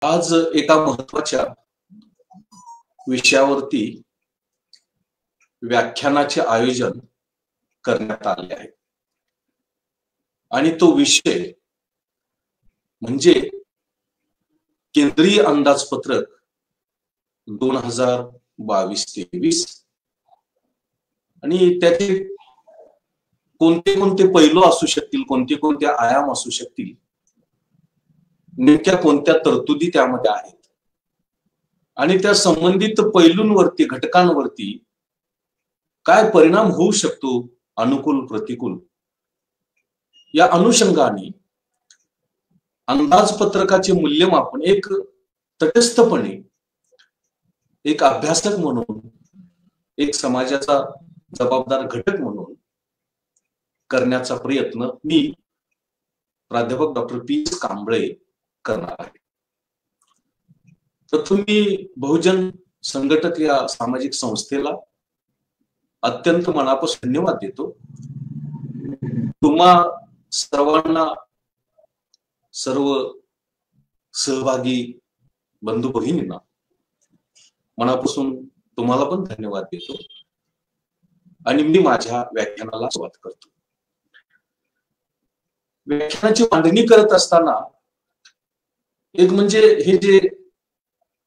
आज एका महत्वाच्या विषयावरती व्याख्यानाचे आयोजन करण्यात आले आहे आणि तो विषय म्हणजे केंद्रीय अंदाजपत्रक 2022-23 आणि त्याचे कोणते कोणते पैलू असू शकतील, कोणते कोणते आयाम असू शकतील, नेमक्या कोणत्या तरतुदी त्यामध्ये आहेत आणि त्या संबंधित पैलूंवरती घटकांवरती काय परिणाम होऊ शकतो, अनुकूल प्रतिकूल, या अनुषंगाने अंदाजपत्रकाचे मूल्यमापन एक तटस्थपणे एक अभ्यासक म्हणून, एक समाजाचा जबाबदार घटक म्हणून करण्याचा प्रयत्न मी प्राध्यापक डॉक्टर पी कांबळे करणार आहे. प्रथम मी बहुजन संघटक या सामाजिक संस्थेला अत्यंत मनापासून धन्यवाद देतो. तुम्हा सर्वांना, सर्व सहभागी बंधू भगिनींना मनापासून तुम्हाला पण धन्यवाद देतो आणि मी माझ्या व्याख्यानाला सुरुवात करतो. व्याख्यानाची मांडणी करत असताना एक म्हणजे हे जे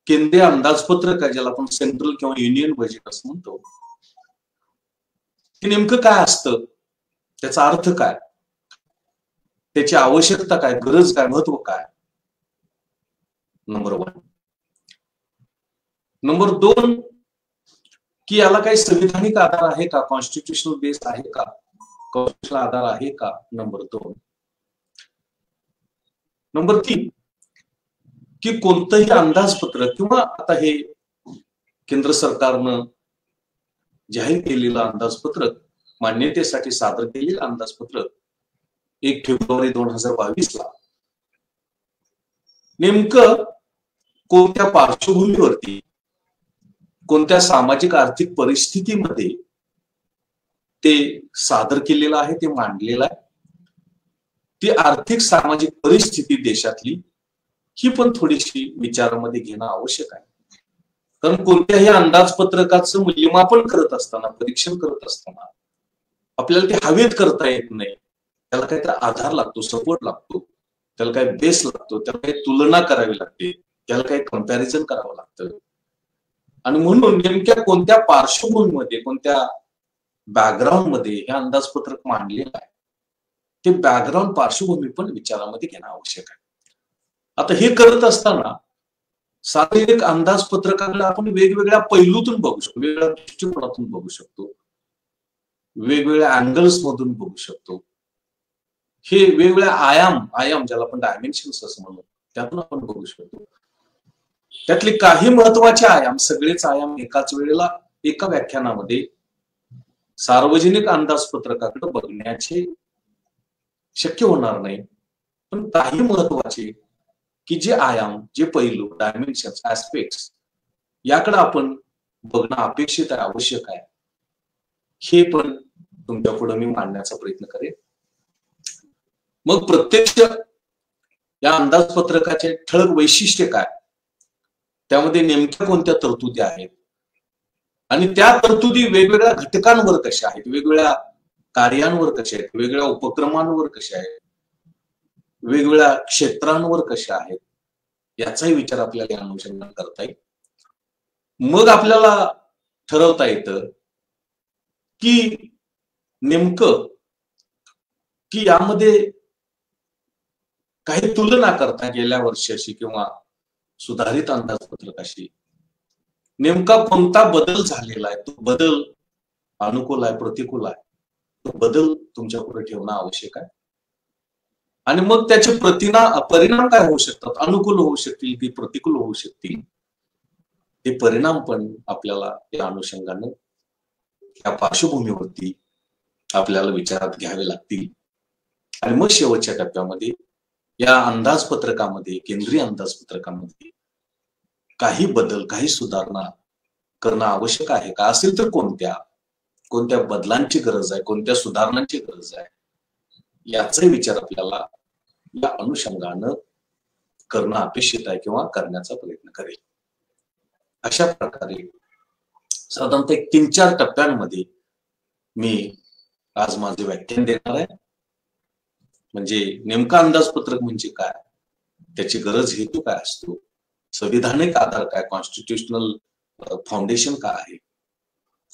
केंद्रीय अंदाजपत्रक आहे, ज्याला आपण सेंट्रल किंवा युनियन बजेट असं म्हणतो, ते नेमकं काय असतं, त्याचा अर्थ काय, त्याची आवश्यकता काय, गरज काय, महत्व काय, नंबर 1. नंबर 2 की याला काही संविधानिक आधार आहे का, कॉन्स्टिट्यूशनल बेस आहे का, कॉन्स्टिट्यूशनल आधार आहे का, नंबर 2. नंबर 3 की कोणतंही अंदाजपत्रक किंवा आता हे केंद्र सरकारनं जाहीर केलेलं अंदाजपत्रक, मान्यतेसाठी सादर केलेलं अंदाजपत्रक 1 फेब्रुवारी 2022 ला नेमकं कोणत्या पार्श्वभूमीवरती, कोणत्या सामाजिक आर्थिक परिस्थितीमध्ये ते सादर केलेलं आहे, ते मांडलेलं आहे. ती आर्थिक सामाजिक परिस्थिती देशातली ही पण थोडीशी विचारामध्ये घेणं आवश्यक आहे. कारण कोणत्याही अंदाजपत्रकाचं मूल्यमापन करत असताना, परीक्षण करत असताना आपल्याला ते हवेत करता येत नाही. त्याला काहीतरी आधार लागतो, सपोर्ट लागतो, त्याला काही बेस लागतो, त्याला काही तुलना करावी लागते, त्याला काही कंपॅरिझन करावं लागतं. आणि म्हणून नेमक्या कोणत्या पार्श्वभूमीमध्ये, कोणत्या बॅकग्राऊंड मध्ये हे अंदाजपत्रक मांडलेलं आहे, ते बॅकग्राऊंड पार्श्वभूमी पण विचारामध्ये घेणं आवश्यक आहे. आता हे करत असताना सार्वजनिक अंदाजपत्रकाला आपण वेगवेगळ्या पैलूतून बघू शकतो, वेगवेगळ्या दृष्टिकोनातून बघू शकतो, वेगवेगळ्या अँगल्स मधून बघू शकतो. हे वेगवेगळ्या आयाम ज्याला आपण डायमेन्शन्स असं म्हणतो, त्यातून आपण बघू शकतो. त्यातले काही महत्वाचे आयाम, सगळेच आयाम एकाच वेळेला एका व्याख्यानामध्ये सार्वजनिक अंदाजपत्रकाकडे बघण्याचे शक्य होणार नाही. पण काही महत्वाचे की जे आयाम, जे पैलू, डायमेन्शन्स, ऍस्पेक्ट्स, याकडे आपण बघणं अपेक्षित आहे, आवश्यक आहे, हे पण तुमच्या पुढे मी मांडण्याचा प्रयत्न करेन. मग प्रत्यक्ष या अंदाजपत्रकाचे ठळक वैशिष्ट्य काय, त्यामध्ये नेमक्या कोणत्या तरतुदी आहेत आणि त्या तरतुदी वेगवेगळ्या घटकांवर कशा आहेत, वेगवेगळ्या कार्यांवर कशा आहेत, वेगवेगळ्या उपक्रमांवर कशा आहेत, वेगवेगळ्या क्षेत्रांवर कशा आहेत, याचाही विचार आपल्याला या अनुषंगाने करता येईल. मग आपल्याला ठरवता येतं की नेमकं की यामध्ये काही तुलना करता गेल्या वर्षाशी किंवा सुधारित अंदाजपत्रकाशी नेमका कोणता बदल झालेला आहे, तो बदल अनुकूल आहे, प्रतिकूल आहे, तो बदल तुमच्या पुढे ठेवणं आवश्यक आहे. आणि मग त्याचे परिणाम काय होऊ शकतात, अनुकूल होऊ शकतील की प्रतिकूल होऊ शकतील, ते परिणाम पण आपल्याला या अनुषंगाने, या पार्श्वभूमीवरती आपल्याला विचारात घ्यावे लागतील. आणि मग शेवटच्या टप्प्यामध्ये या अंदाजपत्रकामध्ये, केंद्रीय अंदाजपत्रकामध्ये काही बदल, काही सुधारणा करणं आवश्यक आहे का, असेल तर कोणत्या बदलांची गरज आहे, कोणत्या सुधारणांची गरज आहे, याचाही विचार आपल्याला या अनुषंगानं करणं अपेक्षित आहे किंवा करण्याचा प्रयत्न करेल. अशा प्रकारे साधारणतः 3-4 टप्प्यांमध्ये मी आज माझे व्याख्यान देणार आहे. म्हणजे नेमका अंदाजपत्रक म्हणजे काय, त्याची गरज हेतू काय असतो, संविधानिक आधार काय, कॉन्स्टिट्युशनल फाउंडेशन काय आहे,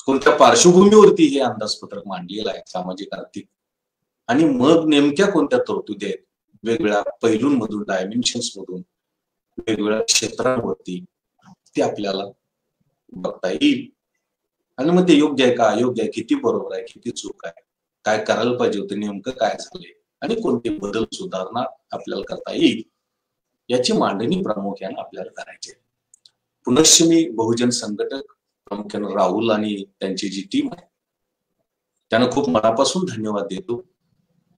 कोणत्या पार्श्वभूमीवरती हे अंदाजपत्रक मांडलेलं आहे सामाजिक आर्थिक, आणि मग नेमक्या कोणत्या तरतुदी आहेत वेगवेगळ्या पैलूंमधून, डायमेन्शन्स मधून, वेगवेगळ्या क्षेत्रांवरती, ते आपल्याला बघता येईल. आणि मग ते योग्य आहे का अयोग्य आहे, किती बरोबर आहे किती चूक आहे, काय करायला पाहिजे होतं, नेमकं काय झालंय आणि कोणते बदल सुधारणा आपल्याला करता येईल, याची मांडणी प्रामुख्याने आपल्याला करायची आहे. पुनश्च मी बहुजन संघटक प्रामुख्याने राहुल आणि त्यांची जी टीम आहे त्यांना खूप मनापासून धन्यवाद देतो.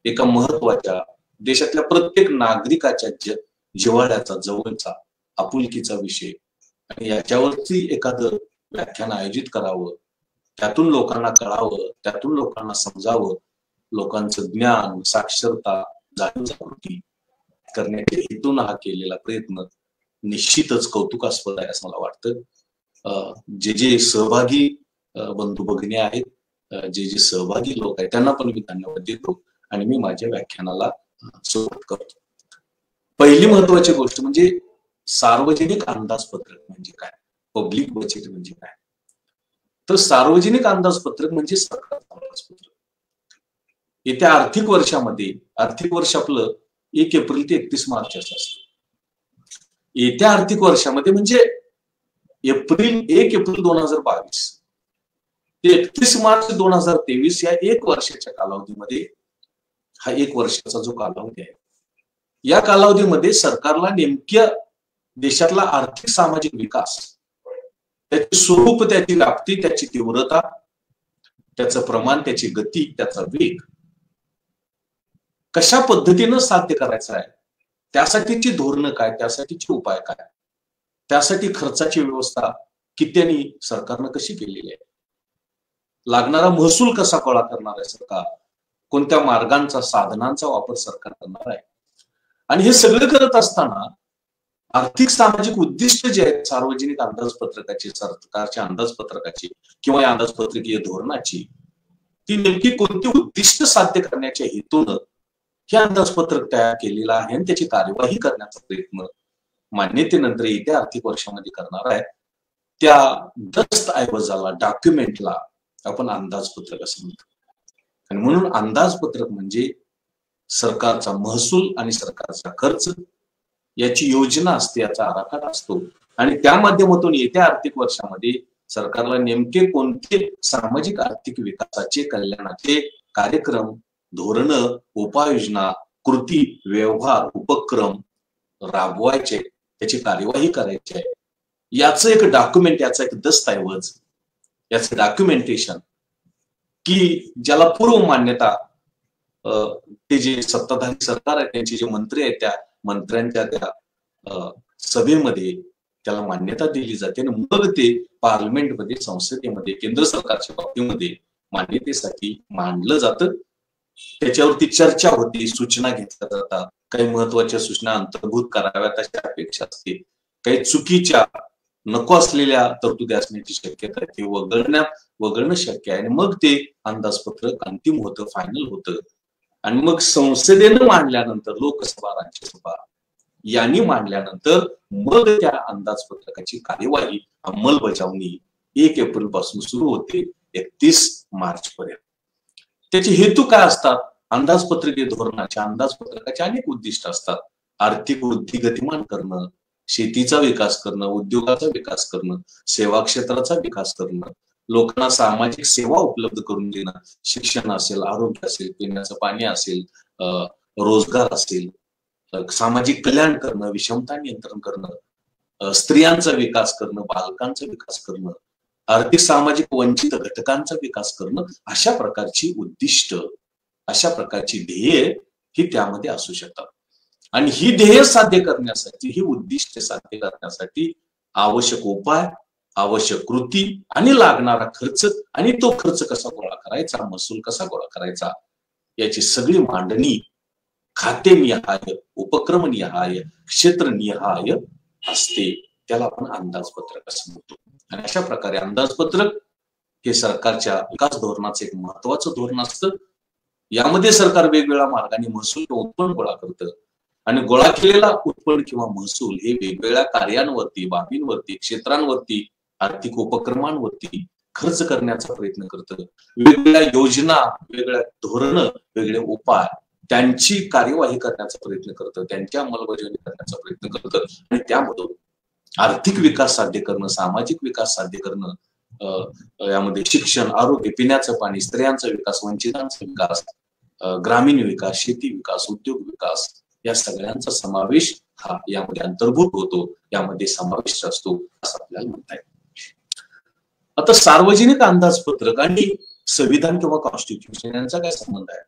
एका महत्वाच्या देशातल्या प्रत्येक नागरिकाच्या जिव्हाळ्याचा, जवळचा, आपुलकीचा विषय, आणि याच्यावरती एखादं व्याख्यान आयोजित करावं, त्यातून लोकांना कळावं, त्यातून लोकांना समजावं, लोकांचं ज्ञान, साक्षरता, जागृती करण्याच्या हेतून हा केलेला प्रयत्न निश्चितच कौतुकास्पद आहे असं मला वाटतं. जे सहभागी बंधू भगिनी आहेत, जे सहभागी लोक आहेत, त्यांना पण मी धन्यवाद देतो आणि मी माझ्या व्याख्यानाला सुरुवात करतो. पहिली महत्वाची गोष्ट म्हणजे सार्वजनिक अंदाजपत्रक म्हणजे काय, पब्लिक बजेट म्हणजे काय. तर सार्वजनिक अंदाजपत्रक म्हणजे सरकारचं अंदाजपत्रक. येत्या आर्थिक वर्षामध्ये, आर्थिक वर्ष आपलं 1 एप्रिल ते 31 मार्च असं असतं. येत्या आर्थिक वर्षामध्ये म्हणजे 1 एप्रिल 2022 ते 31 मार्च 2023 या 1 वर्षाच्या कालावधीमध्ये, हा 1 वर्षाचा जो कालावधी आहे, या कालावधीमध्ये सरकारला नेमक्या देशातला आर्थिक सामाजिक विकास, त्याचे स्वरूप, त्याची व्याप्ती, त्याची तीव्रता, त्याचं प्रमाण, त्याची गती, त्याचा वेग कशा पद्धतीनं साध्य करायचं आहे, त्यासाठीची धोरणं काय, त्यासाठीचे उपाय काय, त्यासाठी खर्चाची व्यवस्था कित्यानी सरकारनं कशी केलेली आहे, लागणारा महसूल कसा गोळा करणार आहे सरकार, कोणत्या मार्गांचा, साधनांचा वापर सरकार करणार आहे. आणि हे सगळं करत असताना आर्थिक सामाजिक उद्दिष्ट जे आहेत सार्वजनिक अंदाजपत्रकाची, सरकारच्या अंदाजपत्रकाची किंवा या अंदाजपत्रकीय धोरणाची, ती नेमकी कोणती उद्दिष्ट साध्य करण्याच्या हेतून हे अंदाजपत्रक तयार केलेलं आहे आणि त्याची कार्यवाही करण्याचा प्रयत्न मान्यतेनंतर येत्या आर्थिक वर्षामध्ये करणार आहे. त्या दस्तऐवजाला, डॉक्युमेंटला आपण अंदाजपत्रक असं म्हणतो. आणि म्हणून अंदाजपत्रक म्हणजे सरकारचा महसूल आणि सरकारचा खर्च याची योजना असते, याचा आराखडा असतो, आणि त्या माध्यमातून येत्या आर्थिक वर्षामध्ये सरकारला नेमके कोणते सामाजिक आर्थिक विकासाचे, कल्याणाचे कार्यक्रम, धोरणं, उपाययोजना, कृती, व्यवहार, उपक्रम राबवायचे, त्याची कार्यवाही करायची आहे, याचं एक डॉक्युमेंट, याचा एक दस्तऐवज, याचं डॉक्युमेंटेशन, की ज्याला पूर्व मान्यता ते जे सत्ताधारी सरकार आहे, त्यांचे जे मंत्री आहेत, त्या मंत्र्यांच्या त्या सभेमध्ये त्याला मान्यता दिली जाते आणि मग ते पार्लमेंटमध्ये, संसदेमध्ये, केंद्र सरकारच्या बाबतीमध्ये मान्यतेसाठी मांडलं जातं. त्याच्यावरती चर्चा होती, सूचना घेतल्या जातात, काही महत्वाच्या सूचना अंतर्भूत कराव्यात अशी अपेक्षा असते, काही चुकीच्या नको असलेल्या तरतुदी असण्याची शक्यता आहे, ते वगळणं शक्य आहे, आणि मग ते अंदाजपत्रक अंतिम होतं, फायनल होतं. आणि मग संसदेनं मांडल्यानंतर, लोकसभा, राज्यसभा यांनी मांडल्यानंतर मग त्या अंदाजपत्रकाची कार्यवाही, अंमलबजावणी 1 एप्रिल पासून सुरू होते 31 मार्च पर्यंत. त्याचे हेतू काय असतात? अंदाजपत्रकीय धोरणाच्या, अंदाजपत्रकाचे अनेक उद्दिष्ट असतात. आर्थिक वृद्धी गतिमान करणं, शेतीचा विकास करणं, उद्योगाचा विकास करणं, सेवा क्षेत्राचा विकास करणं, लोकांना सामाजिक सेवा उपलब्ध करून देणं, शिक्षण असेल, आरोग्य असेल, पिण्याचं पाणी असेल, रोजगार असेल, सामाजिक कल्याण करणं, विषमता नियंत्रण करणं, स्त्रियांचा विकास करणं, बालकांचा विकास करणं, आर्थिक सामाजिक वंचित घटकांचा विकास करणं, अशा प्रकारची उद्दिष्ट, अशा प्रकारची ध्येय ही त्यामध्ये असू शकतात. आणि ही ध्येय साध्य करण्यासाठी, ही उद्दिष्ट साध्य करण्यासाठी आवश्यक उपाय, आवश्यक कृती आणि लागणारा खर्च, आणि तो खर्च कसा गोळा करायचा, महसूल कसा गोळा करायचा, याची सगळी मांडणी खातेनिहाय, उपक्रमनिहाय, क्षेत्रनिहाय असते. त्याला आपण अंदाजपत्रक असं म्हणतो. आणि अशा प्रकारे अंदाजपत्रक हे सरकारच्या विकास धोरणाचं एक महत्वाचं धोरण असतं. यामध्ये सरकार वेगवेगळ्या मार्गाने महसूल किंवा उत्पन्न गोळा करतं आणि गोळा केलेला उत्पन्न किंवा महसूल हे वेगवेगळ्या कार्यांवरती, बाबींवरती, क्षेत्रांवरती, आर्थिक उपक्रमांवरती खर्च करण्याचा प्रयत्न करतं. वेगवेगळ्या योजना, वेगवेगळ्या धोरणं, वेगळे उपाय त्यांची कार्यवाही करण्याचा प्रयत्न करतं, त्यांची अंमलबजावणी करण्याचा प्रयत्न करतं आणि त्यामधून आर्थिक विकास साध्य करणं, सामाजिक विकास साध्य करणं, यामध्ये शिक्षण, आरोग्य, पिण्याचं पाणी, स्त्रियांचा विकास, वंचितांचा विकास, ग्रामीण विकास, शेती विकास, उद्योग विकास या सगळ्यांचा समावेश हा यामध्ये अंतर्भूत होतो, यामध्ये समावेश असतो असं आपल्याला म्हणता येईल. आता सार्वजनिक अंदाजपत्रक आणि संविधान किंवा कॉन्स्टिट्यूशन यांचा काय संबंध आहे?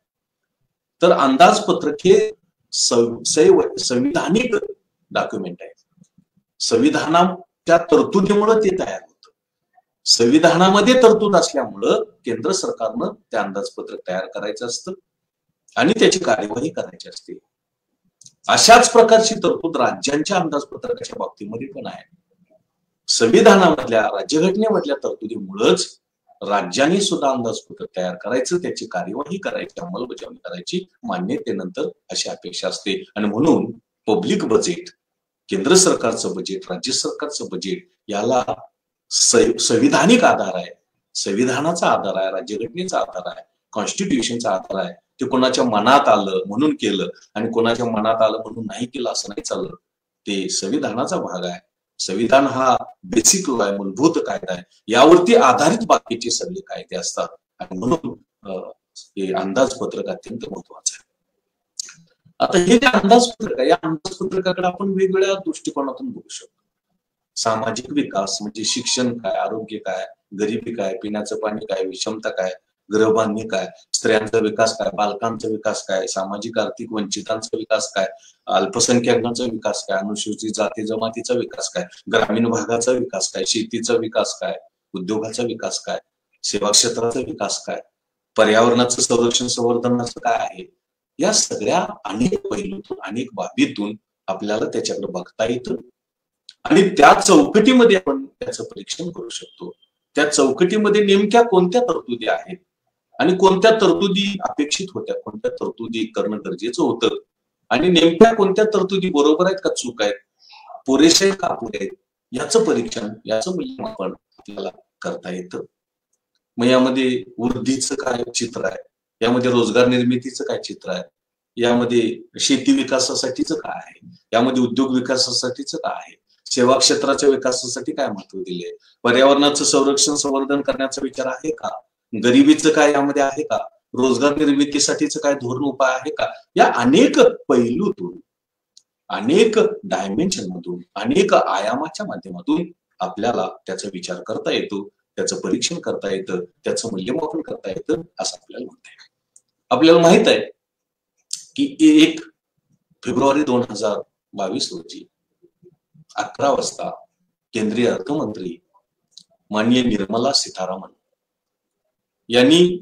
तर अंदाजपत्रक हे संविधानिक डॉक्युमेंट आहे. संविधानाच्या तरतुदीमुळे ते तयार होतं. संविधानामध्ये तरतूद असल्यामुळं केंद्र सरकारनं ते अंदाजपत्रक तयार करायचं असतं आणि त्याची कार्यवाही करायची असते. अशाच प्रकारची तरतूद राज्यांच्या अंदाजपत्रकाच्या बाबतीमध्ये पण आहे. संविधानामधल्या, राज्यघटनेमधल्या तरतुदीमुळेच राज्यांनी सुद्धा अंदाजपत्रक तयार करायचं, त्याची कार्यवाही करायची, अंमलबजावणी करायची, मान्यतेनंतर अशी अपेक्षा असते. आणि म्हणून पब्लिक बजेट, केंद्र सरकारचं बजेट, राज्य सरकारचं बजेट याला संविधानिक आधार आहे, संविधानाचा आधार आहे, राज्यघटनेचा आधार आहे, कॉन्स्टिट्यूशनचा आधार आहे. ते कोणाच्या मनात आलं म्हणून केलं आणि कोणाच्या मनात आलं म्हणून नाही केलं असं नाही चाललं. ते संविधानाचा भाग आहे. संविधान हा बेसिक लॉ आहे, मूलभूत कायदा आहे. यावरती आधारित बाकीचे सगळे कायदे असतात आणि म्हणून हे अंदाजपत्रक अत्यंत महत्वाचं आहे. आता हे जे अंदाजपत्रक आहे, या अंदाजपत्रकाकडे आपण वेगवेगळ्या दृष्टिकोनातून बघू शकतो. सामाजिक विकास म्हणजे शिक्षण काय, आरोग्य काय, गरिबी काय, पिण्याचं पाणी काय, विषमता काय, गृहबांधणी काय, स्त्रियांचा विकास काय, बालकांचा विकास काय, सामाजिक आर्थिक वंचितांचा विकास काय, अल्पसंख्याकांचा विकास काय, अनुसूचित जाती जमातीचा विकास काय, ग्रामीण भागाचा विकास काय, शेतीचा विकास काय, उद्योगाचा विकास काय, सेवा क्षेत्राचा विकास काय, पर्यावरणाचं संरक्षण संवर्धनाचं काय आहे. या सगळ्या अनेक पैलूतून, अनेक बाबीतून आपल्याला त्याच्याकडे बघता येतं आणि त्या चौकटीमध्ये आपण त्याचं परीक्षण करू शकतो. त्या चौकटीमध्ये नेमक्या कोणत्या तरतुदी आहेत आणि कोणत्या तरतुदी अपेक्षित होत्या, कोणत्या तरतुदी करणं गरजेचं होतं आणि नेमक्या कोणत्या तरतुदी बरोबर आहेत का चूक आहेत, पुरेसे आहेत का अपुरे आहेत, याचं परीक्षण, याचं मूल्यमापन आपल्याला करता येतं. मग यामध्ये वृद्धीचं काय चित्र आहे, यामध्ये रोजगार निर्मितीचं काय चित्र आहे, यामध्ये शेती विकासासाठीचं काय आहे, यामध्ये उद्योग विकासासाठीचं काय आहे, सेवा क्षेत्राच्या विकासासाठी काय महत्व दिले, पर्यावरणाचं संरक्षण संवर्धन करण्याचा विचार आहे का, गरिबीचं काय यामध्ये आहे का, रोजगार निर्मितीसाठीचं काय धोरण उपाय आहे का. या अनेक पैलूतून, अनेक डायमेन्शन मधून, अनेक आयामाच्या माध्यमातून आपल्याला त्याचा विचार करता येतो, त्याचं परीक्षण करता येतं, त्याचं मूल्यमापन करता येतं असं आपल्याला म्हणता येईल. आपल्याला माहित आहे की 1 फेब्रुवारी 2022 रोजी 11 वाजता केंद्रीय अर्थमंत्री माननीय निर्मला सीतारामन यांनी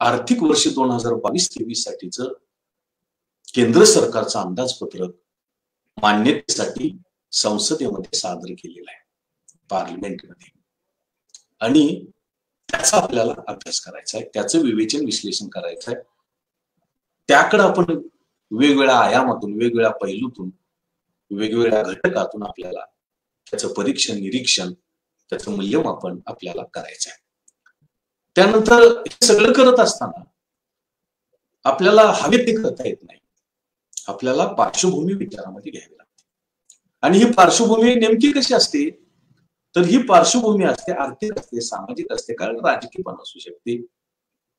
आर्थिक वर्ष 2022-23 साठीचं केंद्र सरकारचं अंदाजपत्रक मान्यतेसाठी संसदेमध्ये सादर केलेलं आहे, पार्लमेंटमध्ये. आणि त्याचा आपल्याला अभ्यास करायचा आहे, त्याचं विवेचन विश्लेषण करायचं आहे. त्याकडे आपण वेगवेगळ्या आयामातून, वेगवेगळ्या पैलूतून, वेगवेगळ्या घटकातून आपल्याला त्याचं परीक्षण, निरीक्षण, त्याचं मूल्यमापन आपल्याला करायचं आहे. त्यानंतर हे सगळं करत असताना आपल्याला हवे ते करता येत नाही. आपल्याला पार्श्वभूमी विचारामध्ये घ्यावी लागते. आणि ही पार्श्वभूमी नेमकी कशी असते, तर ही पार्श्वभूमी असते आर्थिक असते, सामाजिक असते, कारण राजकीय पण असू शकते,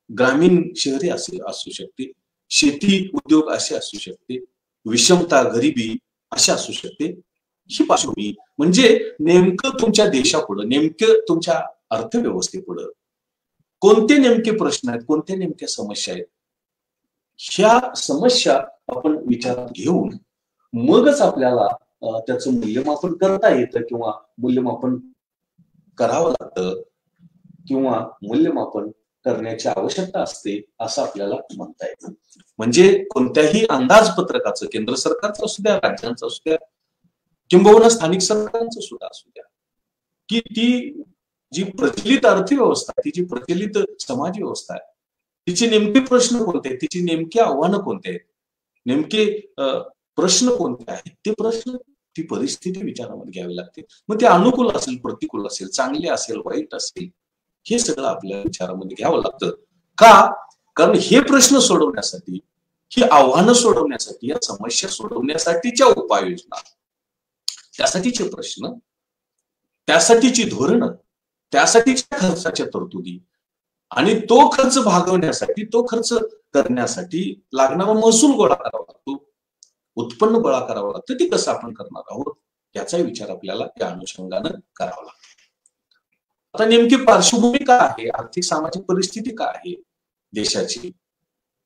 ग्रामीण शहरी असू शकते, शेती उद्योग असे असू शकते, विषमता गरिबी अशी असू शकते. ही पार्श्वभूमी म्हणजे नेमकं तुमच्या देशापुढं, नेमकं तुमच्या अर्थव्यवस्थेपुढं कोणते नेमके प्रश्न आहेत, कोणत्या नेमक्या समस्या आहेत, ह्या समस्या आपण विचारात घेऊन मगच आपल्याला त्याचं मूल्यमापन करता येतं किंवा मूल्यमापन करावं लागतं किंवा मूल्यमापन करण्याची आवश्यकता असते असं आपल्याला म्हणता येतं. म्हणजे कोणत्याही अंदाजपत्रकाचं, केंद्र सरकारचं असू द्या, राज्यांचं असू द्या, किंबहुना स्थानिक सरकारांचं सुद्धा असू द्या, की ती जी प्रचलित अर्थव्यवस्था, ती जी प्रचलित समाज व्यवस्था आहे, तिचे नेमके प्रश्न कोणते आहेत, तिची नेमकी आव्हानं कोणते आहेत, नेमके प्रश्न कोणते आहेत, ते प्रश्न, ती परिस्थिती विचारामध्ये घ्यावी लागते. मग ते अनुकूल असेल, प्रतिकूल असेल, चांगले असेल, वाईट असेल, हे सगळं आपल्या विचारामध्ये घ्यावं लागतं. का? कारण हे प्रश्न सोडवण्यासाठी, ही आव्हानं सोडवण्यासाठी, या समस्या सोडवण्यासाठीच्या उपाययोजना, त्यासाठीचे प्रश्न, त्यासाठीची धोरणं, त्यासाठीच्या खर्चाच्या तरतुदी आणि तो खर्च भागवण्यासाठी, तो खर्च करण्यासाठी लागणारा महसूल गोळा करावा लागतो, उत्पन्न गोळा करावं लागतं. ते कसं आपण करणार आहोत याचा विचार आपल्याला या अनुषंगानं करावा लागतो. आता नेमकी पार्श्वभूमी काय आहे, आर्थिक सामाजिक परिस्थिती काय आहे देशाची,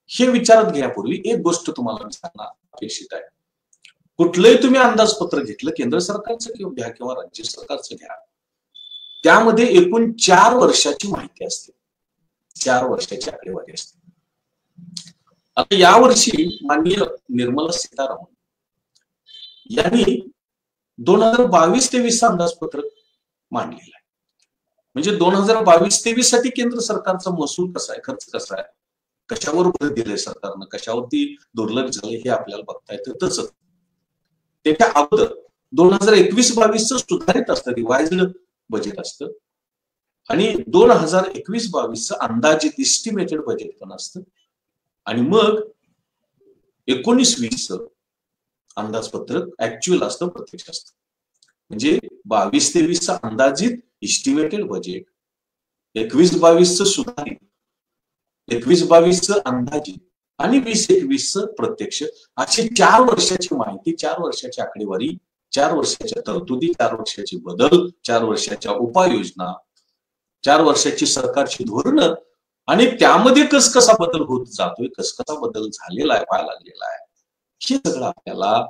हे विचारात घेण्यापूर्वी एक गोष्ट तुम्हाला सांगणं अपेक्षित आहे. कुठलंही तुम्ही अंदाजपत्र घेतलं, केंद्र सरकारचं घ्या किंवा राज्य सरकारचं घ्या, त्यामध्ये एकूण 4 वर्षाची माहिती असते, 4 वर्षाची आकडेवारी असते. आता यावर्षी माननीय निर्मला सीतारामन यांनी 2022-23 अंदाजपत्रक मांडलेलं आहे. म्हणजे 2022-23 साठी केंद्र सरकारचा महसूल कसा आहे, खर्च कसा आहे, कशावर भर दिले सरकारनं, कशावरती दुर्लक्ष झाले, हे आपल्याला बघता येतं. तसंच त्याच्या अगोदर 2021-22 सुधारित असतं, रिवाइज्ड बजेट असतं, आणि 2021-22 अंदाजित इस्टिमेटेड बजेट पण असतं, आणि मग 19-20 अंदाजपत्रक ऍक्च्युअल असतं, प्रत्यक्ष असतं. म्हणजे 22-23 अंदाजित इस्टिमेटेड बजेट, 21-22 सुधारित, 21-22 अंदाजित आणि 20-21 प्रत्यक्ष, अशी 4 वर्षाची माहिती, 4 वर्षाची आकडेवारी, 4 वर्षाच्या तरतुदी, 4 वर्षाचे बदल, 4 वर्षाच्या उपाययोजना, 4 वर्षाची सरकारची धोरणं, आणि त्यामध्ये कसा बदल होत जातोय, कसा बदल झालेला आहे, व्हायला लागलेला आहे, हे सगळं आपल्याला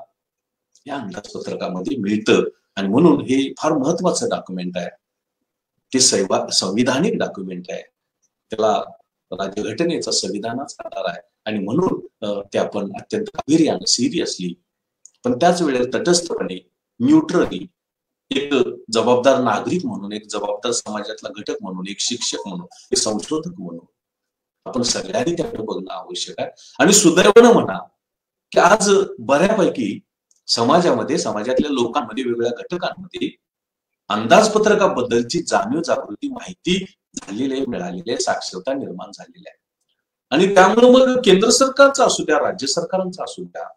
या अंदाजपत्रकामध्ये मिळतं. आणि म्हणून हे फार महत्वाचं डॉक्युमेंट आहे. ते संविधानिक डॉक्युमेंट आहे, त्याला राज्यघटनेचा, संविधानाचा आधार आहे, आणि म्हणून ते आपण अत्यंत गांभीर्यानं, सिरियसली, पण त्याच वेळेला तटस्थपणे, न्यूट्रली, एक जबाबदार नागरिक म्हणून, एक जबाबदार समाजातला घटक म्हणून, एक शिक्षक म्हणून, एक संशोधक म्हणून आपण सगळ्यांनी त्याकडे बघणं आवश्यक आहे. आणि सुदैवानं म्हणा की आज बऱ्यापैकी समाजामध्ये, समाजातल्या लोकांमध्ये, वेगवेगळ्या घटकांमध्ये अंदाजपत्रकाबद्दलची जाणीव, जागृती, माहिती झालेली आहे, मिळालेली आहे, साक्षरता निर्माण झालेली आहे. आणि त्यामुळे मग केंद्र सरकारचा असू द्या, राज्य सरकारांचा असू द्या,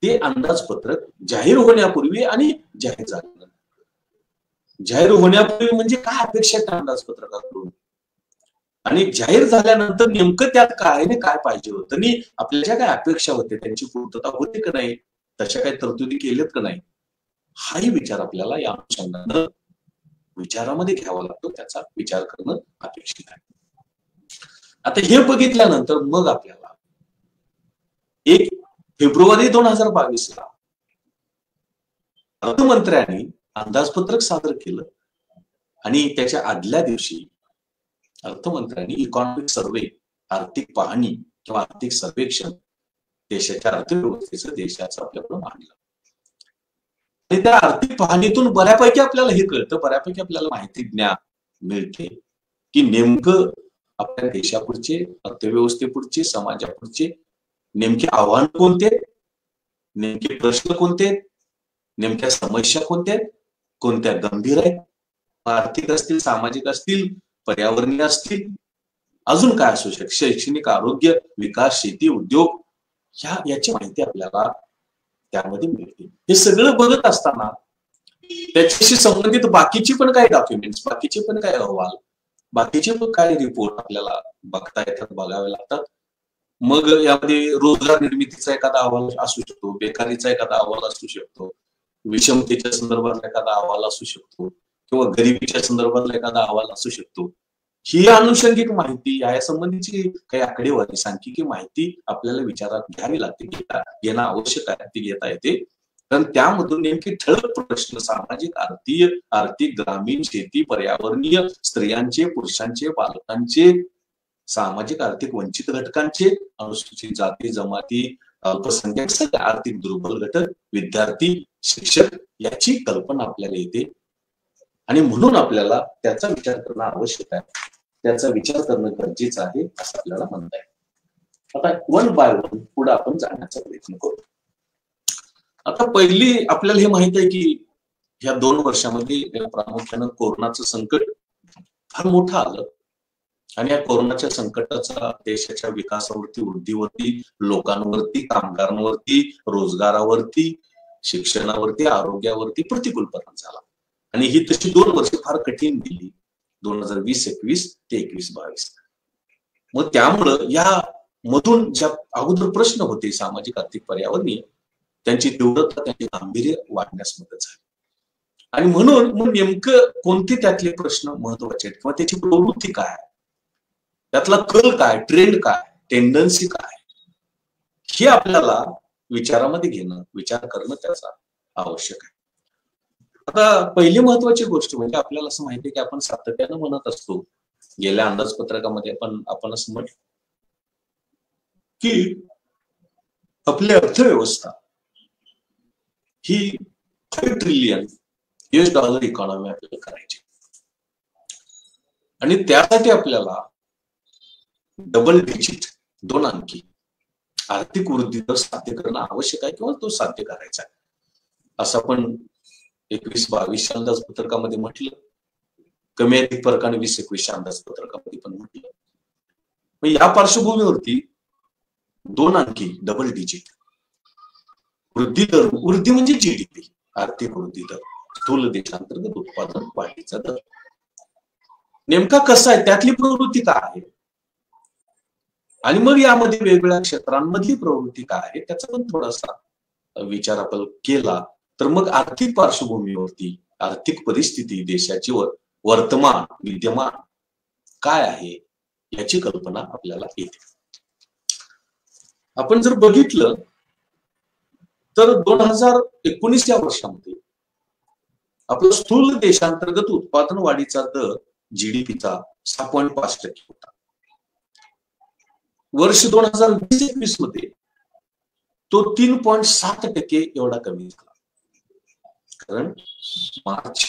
ते अंदाजपत्रक जाहीर होण्यापूर्वी आणि जाहीर झाल्यानंतर, जाहीर होण्यापूर्वी म्हणजे काय अपेक्षा त्या अंदाजपत्रकाकडून, आणि जाहीर झाल्यानंतर नेमकं त्यात काय आणि काय पाहिजे होतं, आणि आपल्या ज्या काय अपेक्षा होत्या त्यांची पूर्तता होते का नाही, तशा काही तरतुदी केल्यात का नाही, हाही विचार आपल्याला या अनुषंगानं विचारामध्ये घ्यावा लागतो, त्याचा विचार करणं अपेक्षित आहे. आता हे बघितल्यानंतर मग आपल्याला 1 फेब्रुवारी 2022 अर्थमंत्र्यांनी अंदाजपत्रक सादर केलं, आणि त्याच्या आदल्या दिवशी अर्थमंत्र्यांनी इकॉनॉमिक सर्वे, आर्थिक पाहणी किंवा आर्थिक सर्वेक्षण देशाच्या अर्थव्यवस्थेचं, देशाचं आपल्याकडे मांडलं. आणि त्या आर्थिक पाहणीतून बऱ्यापैकी आपल्याला हे कळतं, बऱ्यापैकी आपल्याला माहिती ज्ञान मिळते की नेमकं आपल्या देशापुढचे, अर्थव्यवस्थेपुढचे, समाजापुढचे नेमके आव्हान कोणते, नेमके प्रश्न कोणते, नेमक्या समस्या कोणत्या, कोणत्या गंभीर आहेत, आर्थिक असतील, सामाजिक असतील, पर्यावरणीय असतील, अजून काय असू शकते, शैक्षणिक, आरोग्य, विकास, शेती, उद्योग, याची माहिती आपल्याला त्यामध्ये मिळते. हे सगळं बघत असताना त्याच्याशी संबंधित बाकीची पण काही डॉक्युमेंट्स, बाकीचे पण काही अहवाल, बाकीचे पण काही रिपोर्ट आपल्याला बघता येतात, बघावे लागतात. मग यामध्ये रोजगार निर्मितीचा एखादा अहवाल असू शकतो, बेकारीचा एखादा अहवाल असू शकतो, विषमतेच्या संदर्भातला एखादा अहवाल असू शकतो, किंवा गरिबीच्या संदर्भातला एखादा अहवाल असू शकतो. ही अनुषंगिक माहिती, या संबंधीची काही आकडेवारी, सांख्यिकी माहिती आपल्याला विचारात घ्यावी लागते, घेणं आवश्यक आहे, ती घेता येते. कारण त्यामधून नेमके ठळक प्रश्न, सामाजिक, आर्थिक, ग्रामीण, शेती, पर्यावरणीय, स्त्रियांचे, पुरुषांचे, बालकांचे, सामाजिक आर्थिक वंचित घटकांचे, अनुसूचित जाती जमाती, अल्पसंख्याक सगळे आर्थिक दुर्बल घटक, विद्यार्थी, शिक्षक याची कल्पना आपल्याला येते. आणि म्हणून आपल्याला त्याचा विचार करणं आवश्यक आहे, त्याचा विचार करणं गरजेचं आहे असं आपल्याला म्हणता येईल. आता वन बाय वन पुढे आपण जाण्याचा प्रयत्न करू. आता पहिली आपल्याला हे माहित आहे की ह्या 2 वर्षामध्ये प्रामुख्यानं कोरोनाचं संकट फार मोठं आलं आणि या कोरोनाच्या संकटाचा देशाच्या विकासावरती, वृद्धीवरती, लोकांवरती, कामगारांवरती, रोजगारावरती, शिक्षणावरती, आरोग्यावरती प्रतिकूल परिणाम झाला. आणि ही तशी 2 वर्ष फार कठीण गेली, 2020-21 ते 21-22. मग त्यामुळं या मधून ज्या अगोदर प्रश्न होते सामाजिक आर्थिक पर्यावरणीय, त्यांची तीव्रता, त्यांचे गांभीर्य वाढण्यास मदत झाली. आणि म्हणून मग नेमकं कोणते त्यातले प्रश्न महत्वाचे आहेत किंवा त्याची प्रवृत्ती काय, त्यातला कल काय, ट्रेंड काय, टेंडन्सी काय, हे आपल्याला विचारामध्ये घेणं, विचार करणं त्याचा आवश्यक आहे. आता पहिली महत्वाची गोष्ट म्हणजे आपल्याला असं माहिती आहे की आपण सातत्यानं म्हणत असतो, गेल्या अंदाजपत्रकामध्ये आपण असं म्हटलं की आपली अर्थव्यवस्था ही $5 ट्रिलियन इकॉनॉमी आपल्याला करायची आणि त्यासाठी आपल्याला डबल डिजिट 2 अंकी आर्थिक वृद्धी दर साध्य करणं आवश्यक आहे किंवा तो साध्य करायचा आहे असं आपण 21-22 अंदाजपत्रकामध्ये म्हटलं, कमी अधिक फरकाने 20-21 अंदाजपत्रकामध्ये पण म्हटलं. मग या पार्श्वभूमीवरती 2 अंकी डबल डिजिट वृद्धी दर, वृद्धी म्हणजे जीडीपी, आर्थिक वृद्धी दर, स्थूल देशांतर्गत उत्पादन वाढीचा दर नेमका कसा आहे, त्यातली प्रवृत्ती काय आहे आणि मग यामध्ये वेगवेगळ्या क्षेत्रांमधली प्रवृत्ती काय आहे त्याचा पण थोडासा विचार आपण केला तर मग आर्थिक पार्श्वभूमीवरती, आर्थिक परिस्थिती, देशाची वर्तमान विद्यमान काय आहे याची कल्पना आपल्याला येते. आपण जर बघितलं तर 2019 या वर्षामध्ये आपला स्थूल देशांतर्गत उत्पादन वाढीचा दर जीडीपीचा 6.5% होता. वर्ष 2020-21 मध्ये तो 3.7% एवढा कमी झाला. कारण मार्च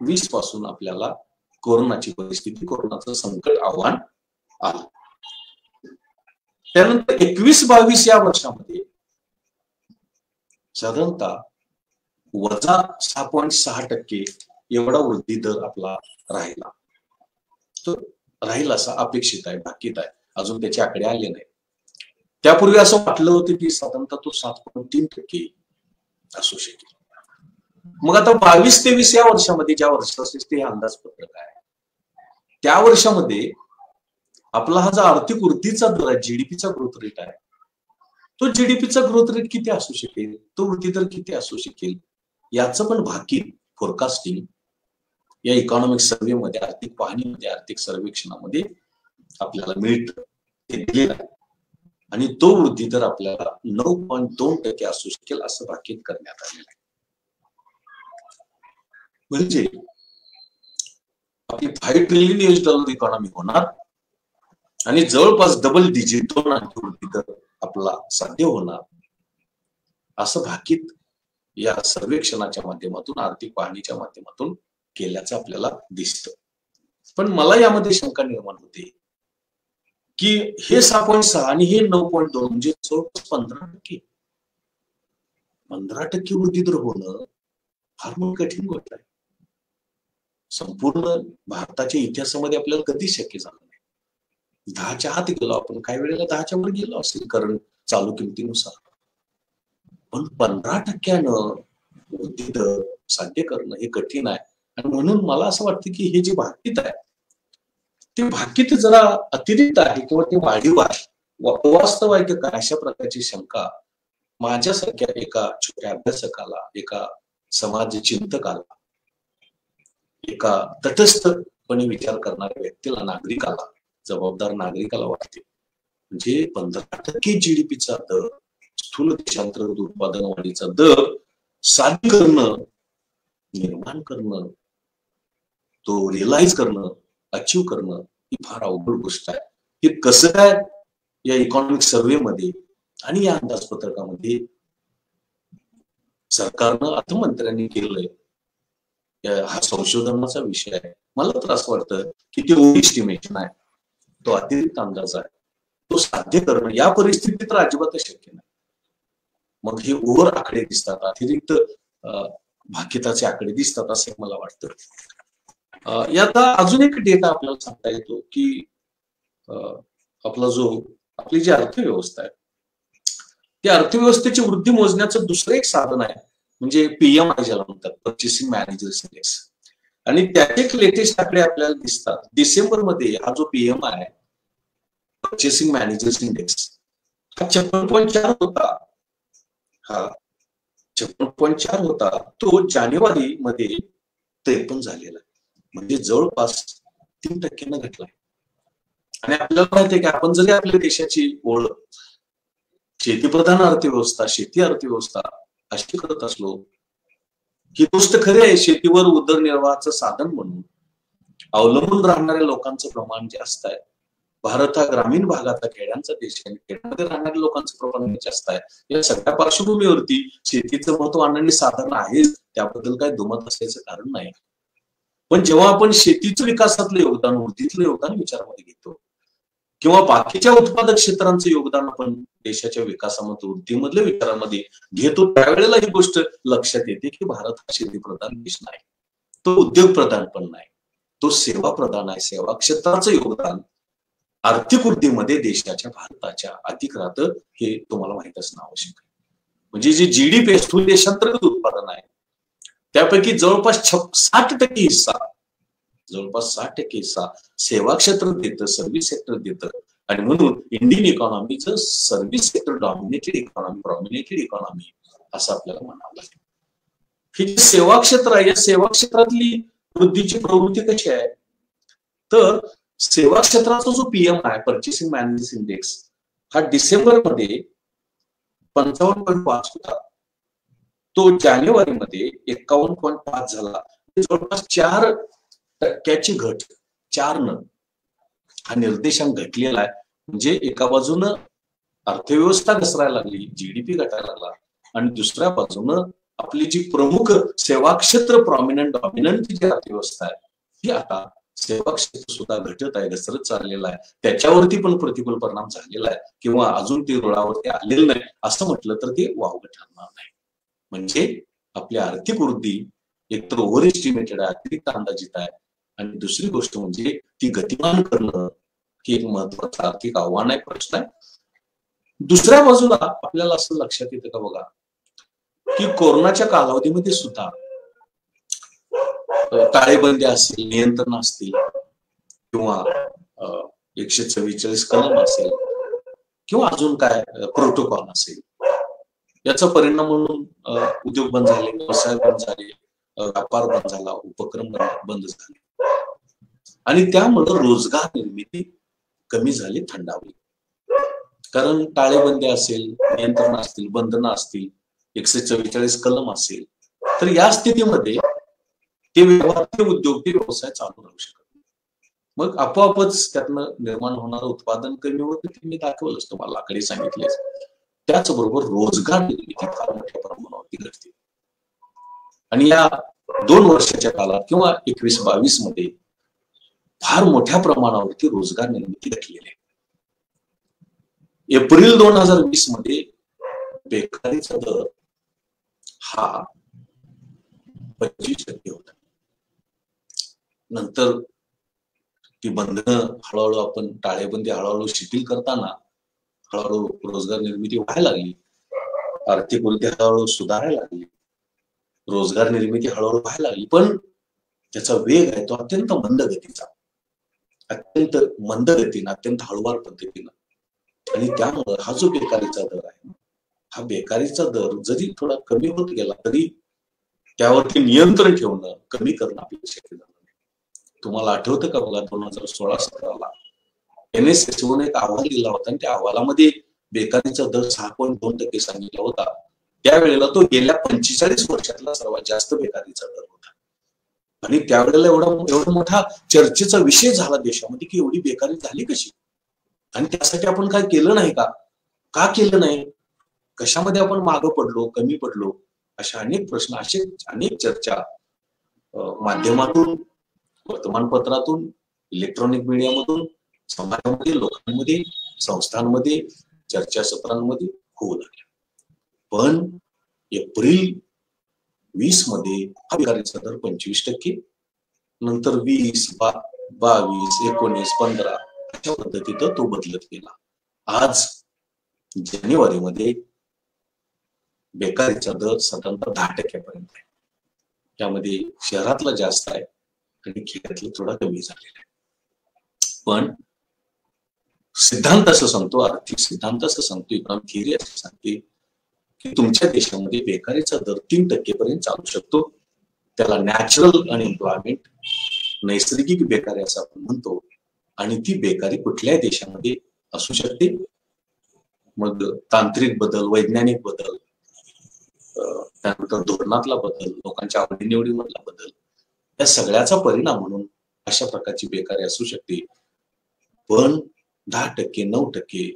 20 पासून आपल्याला कोरोनाची परिस्थिती, कोरोनाचं संकट, आव्हान आलं. त्यानंतर 21-22 या वर्षामध्ये साधारणतः वजा 6.6% एवढा वृद्धी दर आपला राहिला. तो राहील असा अपेक्षित आहे, भाकीत आहे, अजून त्याचे आकडे आले नाही. त्यापूर्वी असं वाटलं होतं की साधारणतः तो 7.3% असू शकेल. मग आता 22-23 या वर्षामध्ये, ज्या वर्षाचे हे अंदाजपत्रक आहे, त्या वर्षामध्ये आपला हा जो आर्थिक वृद्धीचा दर आहे, जीडीपीचा ग्रोथ रेट आहे, तो जीडीपीचा ग्रोथ रेट किती असू शकेल, तो वृद्धी दर किती असू शकेल याचं पण भाकीत फोरकास्टिंग या इकॉनॉमिक सर्व्हे मध्ये, आर्थिक पाहणीमध्ये, आर्थिक सर्वेक्षणामध्ये आपल्याला मिळतं, ते दिलेलं आहे. आणि तो वृद्धी दर आपल्याला 9.2% असू शकेल असं भाकीत करण्यात आलेलं आहे. म्हणजे आपली $5 ट्रिलियन इकॉनॉमी होणार आणि जवळपास डबल डिजिट 2 अंकी वृद्धी दर आपला साध्य होणार असं भाकीत या सर्वेक्षणाच्या माध्यमातून, आर्थिक पाहणीच्या माध्यमातून केल्याचं आपल्याला दिसतं. पण मला यामध्ये शंका निर्माण होते की हे 6.6 आणि हे 9.2 म्हणजे जवळपास 15% वृद्धी दर होणं फार मोठी कठीण गोष्ट आहे. संपूर्ण भारताच्या इतिहासामध्ये आपल्याला कधी शक्य झालं नाही. 10च्या आत गेलो आपण, काही वेळेला 10च्या वर गेलो असेल कारण चालू किमतीनुसार, पण 15% वृद्धी दर साध्य करणं हे कठीण आहे. आणि म्हणून मला असं वाटतं की हे जे भाकीत आहे ते भाकीत जरा अतिरिक्त आहे किंवा ते वाढीव आहे, अवास्तव आहे की काय, अशा प्रकारची शंका माझ्यासारख्या एका छोट्या अभ्यासकाला, एका समाज चिंतकाला, एका तटस्थपणे विचार करणाऱ्या व्यक्तीला, नागरिकाला, जबाबदार नागरिकाला वाटते. म्हणजे 15% जीडीपीचा दर, स्थूल देशांतर्गत उत्पादन वाढीचा दर साध्य करणं, निर्माण करणं, तो रिअलाइज करणं, अचीव करणं ही फार अवघड गोष्ट आहे. हे कसं काय या इकॉनॉमिक सर्व्हे मध्ये आणि या अंदाजपत्रकामध्ये सरकारनं अर्थमंत्र्यांनी केलंय, हा संशोधनाचा विषय आहे. मला तर असं वाटतं की ते ओव्हर एस्टिमेशन आहे, तो अतिरिक्त अंदाज आहे. तो साध्य करणं या परिस्थितीत तर अजिबातच शक्य नाही. मग हे ओव्हर आकडे दिसतात, अतिरिक्त भाकिताचे आकडे दिसतात असं मला वाटतं. याचा अजून एक डेटा आपल्याला सांगता येतो की आपली जी अर्थव्यवस्था आहे त्या अर्थव्यवस्थेची वृद्धी मोजण्याचं दुसरं एक साधन आहे, म्हणजे PMI ज्याला म्हणतात, पर्चेसिंग मॅनेजर्स इंडेक्स. आणि त्याचे एक लेटेस्ट आकडे आपल्याला दिसतात. डिसेंबर मध्ये हा जो PMI आहे, पर्चेसिंग मॅनेजर्स इंडेक्स, हा 56.4 होता. हा 56.4 होता, तो जानेवारी मध्ये 53 झालेला, म्हणजे जवळपास 3% घटलाय. आणि आपल्याला माहिती आहे की आपण जरी आपल्या देशाची ओळख शेतीप्रधान अर्थव्यवस्था, शेती अर्थव्यवस्था अशी करत असलो, ही गोष्ट खरी आहे, शेतीवर उदरनिर्वाहाचं साधन म्हणून अवलंबून राहणाऱ्या लोकांचं प्रमाण जास्त आहे. भारत हा ग्रामीण भागाचा खेड्यांचा देश आहे, खेड्यामध्ये राहणाऱ्या लोकांचं प्रमाण जास्त आहे. या सगळ्या पार्श्वभूमीवरती शेतीचं महत्व अनन्य साधन आहे, त्याबद्दल काही दुमत असायचं कारण नाही. पण जेव्हा आपण शेतीचं विकासातलं योगदान, वृद्धीतलं योगदान विचारामध्ये घेतो किंवा बाकीच्या उत्पादक क्षेत्रांचं योगदान आपण देशाच्या विकासामध्ये, वृद्धीमधल्या विचारांमध्ये घेतो, त्यावेळेला ही गोष्ट लक्षात येते की भारत हा शेतीप्रधान देश नाही, तो उद्योग प्रधान पण नाही, तो सेवा प्रधान आहे. सेवा क्षेत्राचं योगदान आर्थिक वृद्धीमध्ये देशाच्या, भारताच्या अधिक राहतं, हे तुम्हाला माहित असणं आवश्यक आहे. म्हणजे जे GDP स्थूल देशांतर्गत उत्पादन आहे त्यापैकी जवळपास 60% हिस्सा, जवळपास 60% हिस्सा सेवा क्षेत्र देतं, सर्व्हिस सेक्टर देतं. आणि म्हणून इंडियन इकॉनॉमीचं सर्व्हिस सेक्टर डॉमिनेटेड इकॉनॉमी असं आपल्याला म्हणावं लागेल. हे जे सेवा क्षेत्र आहे, या सेवा क्षेत्रातली वृद्धीची प्रवृत्ती कशी आहे, तर सेवा क्षेत्राचा जो PMI आहे, पर्चेसिंग मॅनेजर्स इंडेक्स, हा डिसेंबर मध्ये 55.5 होता, तो जानेवारीमध्ये 51.5 झाला. जवळपास 4% घट, 4 हा निर्देशांक घटलेला आहे. म्हणजे एका बाजूनं अर्थव्यवस्था घसरायला लागली, GDP घटायला लागला, आणि दुसऱ्या बाजूनं आपली जी प्रमुख सेवा क्षेत्र डॉमिनंट जी अर्थव्यवस्था आहे, ही आता सेवा क्षेत्र सुद्धा घटत आहे, घसरत चाललेला आहे. त्याच्यावरती पण प्रतिकूल परिणाम झालेला आहे, किंवा अजून ते रुळावरती आलेलं नाही असं म्हटलं तर ते वावगं ठरणार नाही. म्हणजे आपली आर्थिक वृद्धी एकतर ओव्हर एस्टिमेटेड आहे, अतिरिक्त अंदाजित आहे, आणि दुसरी गोष्ट म्हणजे ती गतिमान करणं ही एक महत्वाचं आर्थिक आव्हान आहे, प्रश्न आहे. दुसऱ्या बाजूला आपल्याला असं लक्षात येतं का बघा की कोरोनाच्या कालावधीमध्ये सुद्धा टाळेबंदी असेल, नियंत्रण असतील, किंवा 144 कलम असेल, किंवा अजून काय प्रोटोकॉल असेल, याचा परिणाम म्हणून उद्योग बंद झाले, व्यवसाय बंद झाले, व्यापार बंद झाला, उपक्रम बंद झाले, आणि त्यामुळे रोजगार निर्मिती कमी झाली, थंडावली. कारण टाळेबंदी असेल, नियंत्रण असतील, बंधनं असतील, 144 कलम असेल, तर या स्थितीमध्ये ते व्यवहार, ते उद्योग, ते व्यवसाय चालू राहू शकत नाही. मग आपोआपच त्यातनं निर्माण होणारं उत्पादन कमी होतं, ते मी दाखवलंच तुम्हाला, आकडे सांगितलेच. त्याचबरोबर रोजगार निर्मिती फार मोठ्या प्रमाणावरती घडते. आणि या 2 वर्षाच्या काळात किंवा 21-22 मध्ये फार मोठ्या प्रमाणावरती रोजगार निर्मिती घडलेली आहे. एप्रिल 2020 मध्ये बेकारीचा दर हा 25% होता. नंतर ती बंधनं हळूहळू, आपण टाळेबंदी हळूहळू शिथिल करताना हळूहळू रोजगार निर्मिती व्हायला लागली, आर्थिक वृद्धी हळूहळू सुधारायला लागली, रोजगार निर्मिती हळूहळू व्हायला लागली. पण त्याचा वेग आहे तो अत्यंत मंद गतीचा, अत्यंत मंद गतीनं, अत्यंत हळूवार पद्धतीनं. आणि त्यामुळे हा जो बेकारीचा दर आहे, हा बेकारीचा दर जरी थोडा कमी होत गेला तरी त्यावरती नियंत्रण ठेवणं, कमी करणं आपल्याला शक्य झालं नाही. तुम्हाला आठवतं का बघा, 2016-17ला NSSOनं एक अहवाल दिला होता, आणि त्या अहवालामध्ये बेकारीचा दर 6.2% सांगितला होता. त्यावेळेला तो गेल्या 45 वर्षातला सर्वात जास्त बेकारीचा दर होता. आणि त्यावेळेला एवढा मोठा चर्चेचा विषय झाला देशामध्ये की एवढी बेकारी झाली कशी. आणि त्यासाठी आपण काय केलं नाही का? का केलं नाही? कशामध्ये आपण मागं पडलो, कमी पडलो? अशा अनेक प्रश्न, असे अनेक चर्चा माध्यमातून, वर्तमानपत्रातून, इलेक्ट्रॉनिक मीडियामधून, समाजामध्ये, लोकांमध्ये, संस्थांमध्ये, चर्चासत्रांमध्ये होऊ लागल्या. पण एप्रिल 20 मध्ये हा बेकारीचा दर 25%, नंतर 20, 22, 19, 15 अशा पद्धतीनं तो बदलत गेला. आज जानेवारीमध्ये बेकारीचा दर साधारणतः 10% आहे. त्यामध्ये शहरातला जास्त आहे आणि खेड्यातलं थोडा कमी झालेला आहे. पण सिद्धांत असं सांगतो, आर्थिक सिद्धांत असं सांगतो, इकॉनॉमिक थिअरी असं सांगते की तुमच्या देशामध्ये बेकारीचा दर 3% पर्यंत चालू शकतो. त्याला नॅचरल अनएम्प्लॉयमेंट, नैसर्गिक बेकारी असं आपण म्हणतो. आणि ती बेकारी कुठल्याही देशामध्ये असू शकते. मग तांत्रिक बदल, वैज्ञानिक बदल, त्यानंतर धोरणातला बदल, लोकांच्या आवडीनिवडीमधला बदल, या सगळ्याचा परिणाम म्हणून अशा प्रकारची बेकारी असू शकते. पण 10%, 9%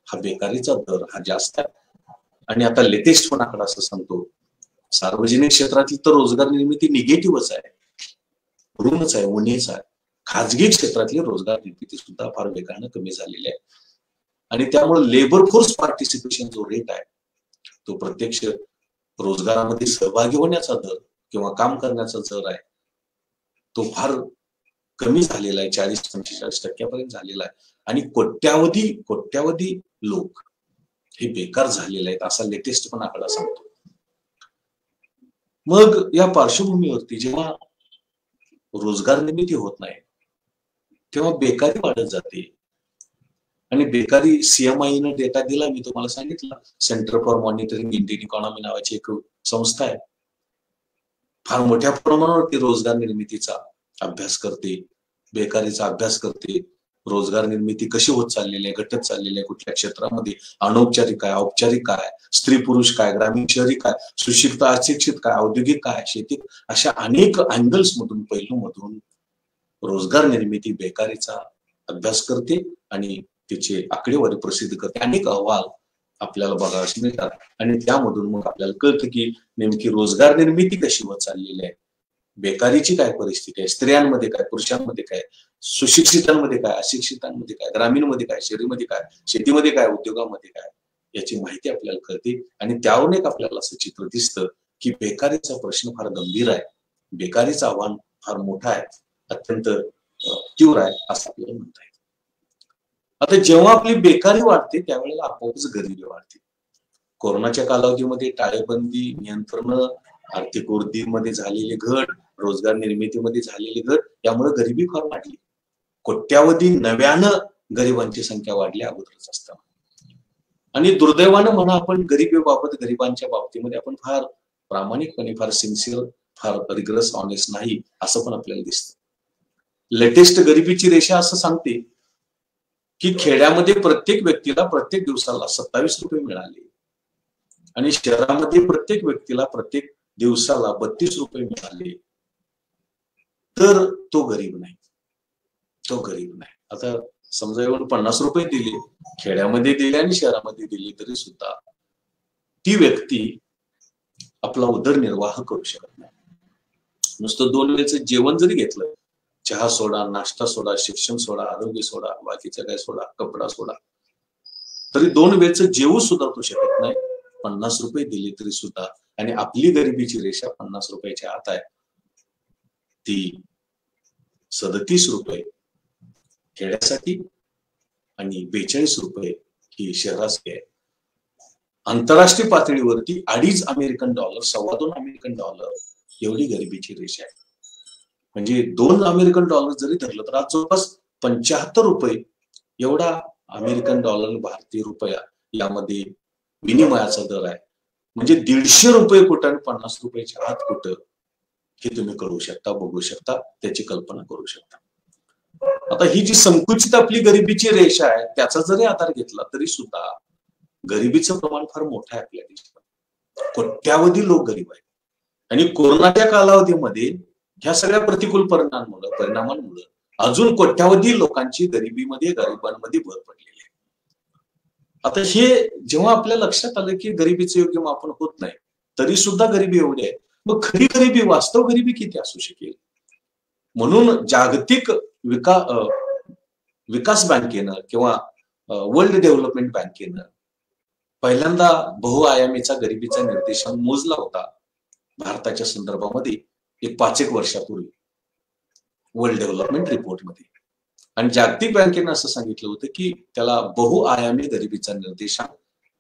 हा बेकारीचा दर हा जास्त आहे. आणि आता लेटेस्ट पण आकडा असं सांगतो, सार्वजनिक क्षेत्रातील तर रोजगार निर्मिती निगेटिव्हच आहे, ऋणच आहे, उणीच आहे. खाजगी क्षेत्रातली रोजगार निर्मिती सुद्धा फार वेगानं कमी झालेली आहे. आणि त्यामुळे लेबर फोर्स पार्टिसिपेशन जो रेट आहे, तो प्रत्यक्ष रोजगारामध्ये सहभागी होण्याचा दर किंवा काम करण्याचा दर आहे, तो फार कमी झालेला आहे, 40-45% झालेला आहे. आणि कोट्यावधी लोक हे बेकार झालेले आहेत, असा लेटेस्ट पण आकडा सांगतो. मग या पार्श्वभूमीवरती जेव्हा रोजगार निर्मिती होत नाही, तेव्हा बेकारी वाढत जाते. आणि बेकारी सीएमआयनं डेटा दिला, मी तुम्हाला सांगितलं, centre for monitoring Indian economy नावाची एक संस्था आहे, फार मोठ्या प्रमाणावरती रोजगार निर्मितीचा अभ्यास करते, बेकारीचा अभ्यास करते, रोजगार निर्मिती कशी होत चाललेली आहे, घटत चाललेली आहे, कुठल्या क्षेत्रामध्ये, अनौपचारिक काय, औपचारिक काय, स्त्री पुरुष काय, ग्रामीण शहरी काय, सुशिक्षित अशिक्षित काय, औद्योगिक काय, शेती, अशा अनेक अँगल्स मधून, पैलूमधून रोजगार निर्मिती बेकारीचा अभ्यास करते आणि त्याचे आकडेवारी प्रसिद्ध करते. अनेक अहवाल आपल्याला बघायला मिळतात आणि त्यामधून मग आपल्याला कळतं की नेमकी रोजगार निर्मिती कशी होत चाललेली आहे, बेकारीची काय परिस्थिती आहे, स्त्रियांमध्ये काय, पुरुषांमध्ये काय, सुशिक्षितांमध्ये काय, अशिक्षितांमध्ये काय, ग्रामीणमध्ये काय, शहरीमध्ये काय, शेतीमध्ये काय, उद्योगामध्ये काय, याची माहिती आपल्याला कळते. आणि त्यावरून एक आपल्याला असं चित्र दिसतं की बेकारीचा प्रश्न फार गंभीर आहे, बेकारीचं आव्हान फार मोठं आहे, अत्यंत तीव्र आहे असं आपल्याला म्हणता येईल. आता जेव्हा आपली बेकारी वाढते त्यावेळेला आपोआपच गरिबी वाढते. कोरोनाच्या कालावधीमध्ये टाळेबंदी, नियंत्रण, आर्थिक वृद्धीमध्ये झालेली घट, रोजगार निर्मितीमध्ये झालेली घट, यामुळे गरिबी फार वाढली. कोट्यावधी नव्यानं गरिबांची संख्या वाढली अगोदरच असताना. आणि दुर्दैवानं म्हणा, आपण गरिबीबाबत, गरिबांच्या बाबतीमध्ये आपण फार प्रामाणिकपणे, फार सिन्सिअर, फार रिग्रस, ऑनेस्ट नाही असं पण आपल्याला दिसतं. लेटेस्ट गरिबीची रेषा असं सांगते की खेड्यामध्ये प्रत्येक व्यक्तीला प्रत्येक दिवसाला 27 रुपये मिळाले आणि शहरामध्ये प्रत्येक व्यक्तीला प्रत्येक दिवसाला 32 रुपये मिळाले, तर तो गरीब नाही, तो गरीब नाही. आता समजा एवढं 50 रुपये दिले, खेड्यामध्ये दिले आणि शहरामध्ये दिले, तरी सुद्धा ती व्यक्ती आपला उदरनिर्वाह करू शकत नाही. नुसतं 2 वेळेचं जेवण जरी घेतलं, चहा सोडा, नाश्ता सोडा, शिक्षण सोडा, आरोग्य सोडा, बाकीचं काय सोडा, कपडा सोडा, तरी 2 वेळेचं जेवू सुद्धा तो शकत नाही, 50 रुपये दिले तरी सुद्धा. आणि आपली गरिबीची रेषा 50 रुपयाच्या आत आहे, ती 37 रुपये खेड्यासाठी आणि 42 रुपये ही शहरासाठी आहे. आंतरराष्ट्रीय पातळीवरती $2.5 अमेरिकन डॉलर, $2.25 अमेरिकन डॉलर एवढी गरिबीची रेषा आहे. म्हणजे $2 अमेरिकन डॉलर जरी धरलं तर आज जवळपास 75 रुपये एवढा अमेरिकन डॉलर, भारतीय रुपया यामध्ये विनिमयाचा दर आहे. म्हणजे 150 रुपये कुठं आणि 50 रुपयाच्या आत कुठं, हे तुम्ही करू शकता, बघू शकता, त्याची कल्पना करू शकता. आता ही जी संकुचित आपली गरिबीची रेषा आहे, त्याचा जरी आधार घेतला तरी सुद्धा गरिबीचं प्रमाण फार मोठं आहे आपल्या देशात. कोट्यावधी लोक गरीब आहेत. आणि कोरोनाच्या कालावधीमध्ये ह्या सगळ्या प्रतिकूल परिणामांमुळे अजून कोट्यावधी लोकांची गरिबीमध्ये, गरिबांमध्ये भर पडलेली आहे. आता हे जेव्हा आपल्या लक्षात आलं की गरिबीचं योग्य मापन होत नाही, तरी सुद्धा गरिबी एवढी आहे, मग खरी गरिबी, वास्तव गरिबी किती असू शकेल? म्हणून जागतिक विकास बँकेनं किंवा वर्ल्ड डेव्हलपमेंट बँकेनं पहिल्यांदा बहुआयामीचा गरिबीचा निर्देशांक मोजला होता भारताच्या संदर्भामध्ये एक 5 एक वर्षापूर्वी वर्ल्ड डेव्हलपमेंट रिपोर्टमध्ये. आणि जागतिक बँकेनं असं सांगितलं होतं की त्याला बहुआयामी गरिबीचा निर्देशांक,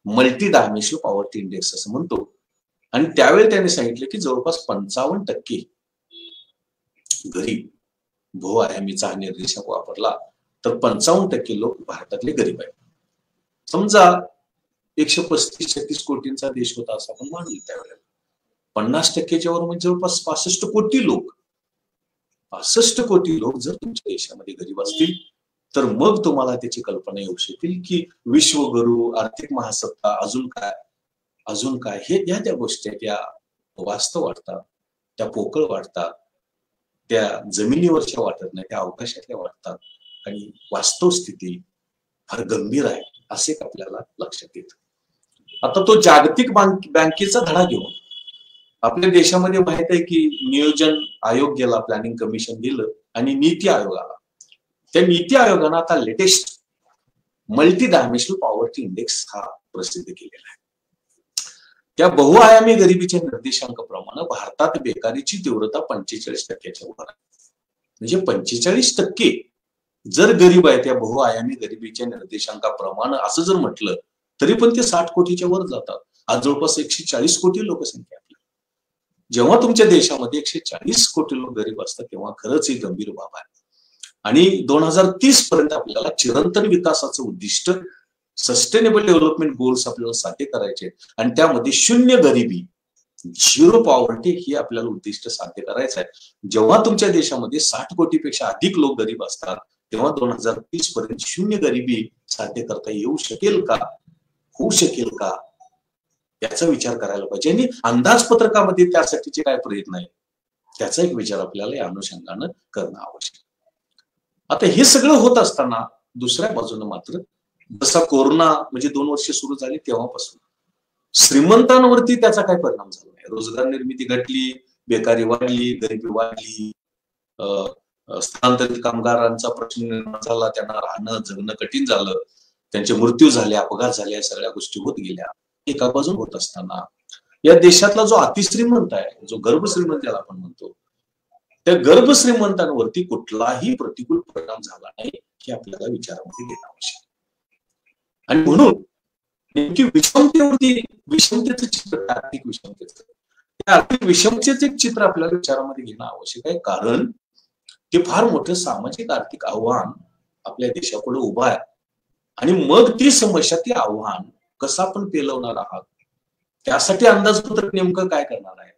मल्टी डायमेन्शनल पॉवर्टी इंडेक्स असं म्हणतो. आणि त्यावेळी त्यांनी सांगितलं की जवळपास 55% गरीब, बहुआयामीचा हा निर्देशांक वापरला तर 55% लोक भारतातले गरीब आहेत. समजा 135-36 कोटींचा देश होता असं आपण मानलं त्यावेळेला, 50%च्या वर म्हणजे जवळपास 65 कोटी लोक, 65 कोटी लोक जर तुमच्या देशामध्ये गरीब असतील तर मग तुम्हाला त्याची कल्पना येऊ शकेल की विश्वगुरु, आर्थिक महासत्ता, अजून काय हे या त्या गोष्टी त्या वास्तव वाटतात, त्या पोकळ वाटतात, त्या जमिनीवरच्या वाटत नाही, त्या अवकाशातल्या वाटतात. आणि वास्तव स्थिती फार गंभीर आहे असे आपल्याला लक्षात येतं. आता तो जागतिक बँकेचा धडा घेऊन आपल्या देशामध्ये माहित आहे की नियोजन आयोग गेला, प्लॅनिंग कमिशन गेलं आणि नीती आयोग आला. त्या नीती आयोगानं आता latest multi dimensional poverty index हा प्रसिद्ध केलेला आहे. त्या बहुआयामी गरिबीच्या निर्देशांकाप्रमाणे भारतात बेकारीची तीव्रता 45% वर आहे. म्हणजे 45% जर गरीब आहे त्या बहुआयामी गरिबीच्या निर्देशांकाप्रमाणे असं जर म्हटलं तरी पण ते 60 कोटीच्या वर जातात. आज जवळपास 140 कोटी लोकसंख्या आहे. जेव्हा तुमच्या देशामध्ये 140 कोटी लोक गरीब असतात तेव्हा खरंच ही गंभीर बाब आहे. आणि 2030 पर्यंत आपल्याला चिरंतन विकासाचं उद्दिष्ट, सस्टेनेबल डेव्हलपमेंट गोल्स आपल्याला साध्य करायचे आणि त्यामध्ये शून्य गरिबी, झिरो पॉवर्टी ही आपल्याला उद्दिष्ट साध्य करायचं आहे. जेव्हा तुमच्या देशामध्ये 60 कोटीपेक्षा अधिक लोक गरीब असतात तेव्हा 2030 पर्यंत शून्य गरिबी साध्य करता येऊ शकेल का, होऊ शकेल का, याचा विचार करायला पाहिजे. आणि अंदाजपत्रकामध्ये त्यासाठीचे काय प्रयत्न आहे त्याचा एक विचार आपल्याला या अनुषंगानं करणं आवश्यक. आता हे सगळं होत असताना दुसऱ्या बाजूने मात्र जसा कोरोना म्हणजे 2 वर्ष सुरू झाली तेव्हापासून श्रीमंतांवरती त्याचा काय परिणाम झाला नाही. रोजगार निर्मिती घटली, बेकारी वाढली, गरिबी वाढली, स्थलांतरित कामगारांचा प्रश्न निर्माण झाला, त्यांना राहणं जगणं कठीण झालं, त्यांचे मृत्यू झाले, अपघात झाले, या सगळ्या गोष्टी होत गेल्या. एका बाजून होत असताना या देशातला जो अतिश्रीमंत आहे, जो गर्भश्रीमंत ज्याला आपण म्हणतो, त्या गर्भश्रीमंतांवरती कुठलाही प्रतिकूल परिणाम झाला नाही हे आपल्याला विचारामध्ये घेणं आवश्यक. आणि म्हणून नेमकी विषमतेवरती, विषमतेचं चित्र, आर्थिक विषमतेचं, त्या आर्थिक विषमतेचं एक चित्र आपल्याला विचारामध्ये घेणं आवश्यक आहे. कारण ते फार मोठं सामाजिक आर्थिक आव्हान आपल्या देशापुढे उभं आहे. आणि मग ती समस्या, ती आव्हान कसं आपण पेलवणार आहात, त्यासाठी अंदाजपत्रक नेमकं काय करणार आहे,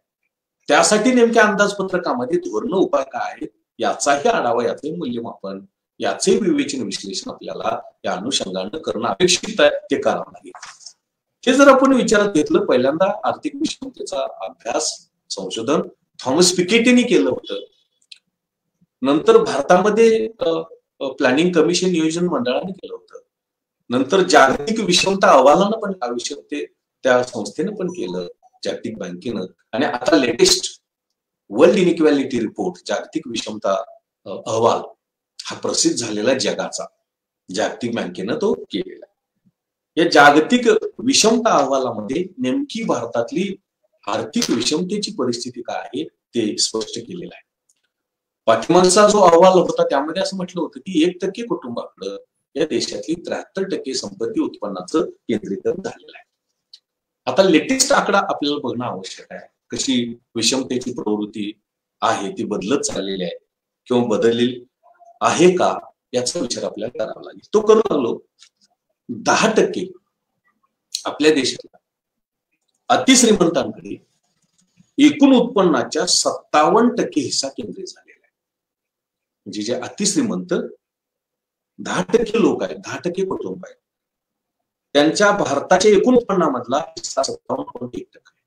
त्यासाठी नेमक्या अंदाजपत्रकामध्ये धोरण उपाय काय आहेत याचाही आढावा, याचंही मूल्यमापन, याचे विवेचन विश्लेषण आपल्याला या अनुषंगानं करणं अपेक्षित आहे. ते करावं लागेल. हे जर आपण विचारात घेतलं, पहिल्यांदा आर्थिक विषमतेचा अभ्यास, संशोधन थॉमस पिकेटीने केलं होतं. नंतर भारतामध्ये प्लॅनिंग कमिशन नियोजन मंडळाने केलं होतं. नंतर जागतिक विषमता अहवालानं पण त्या संस्थेनं पण केलं, जागतिक बँकेनं. आणि आता लेटेस्ट वर्ल्ड इनइक्वॅलिटी रिपोर्ट, जागतिक विषमता अहवाल हा प्रसिद्ध झालेला जगाचा, जागतिक बँकेनं तो केलेला. या जागतिक विषमता अहवालामध्ये नेमकी भारतातली आर्थिक विषमतेची परिस्थिती काय आहे ते स्पष्ट केलेलं आहे. पाठिंबाचा जो अहवाल होता त्यामध्ये असं म्हटलं होतं की 1% कुटुंबाकडं या देशातली 73% संपत्ती उत्पन्नाचं केंद्रीकरण झालेलं आहे. आता लेटेस्ट आकडा आपल्याला बघणं आवश्यक आहे. कशी विषमतेची प्रवृत्ती आहे ती बदलत चाललेली आहे किंवा बदललेली आहे का याचा विचार आपल्याला करावा लागेल. तो करू लागलो. 10% आपल्या देशातल्या अतिश्रीमंतांकडे एकूण उत्पन्नाच्या 57% हिस्सा केंद्रित झालेला आहे. म्हणजे जे अतिश्रीमंत 10% लोक आहेत, 10% कुटुंब आहेत, त्यांच्या भारताच्या एकूण उत्पन्नामधला हिस्सा 57.1% आहे.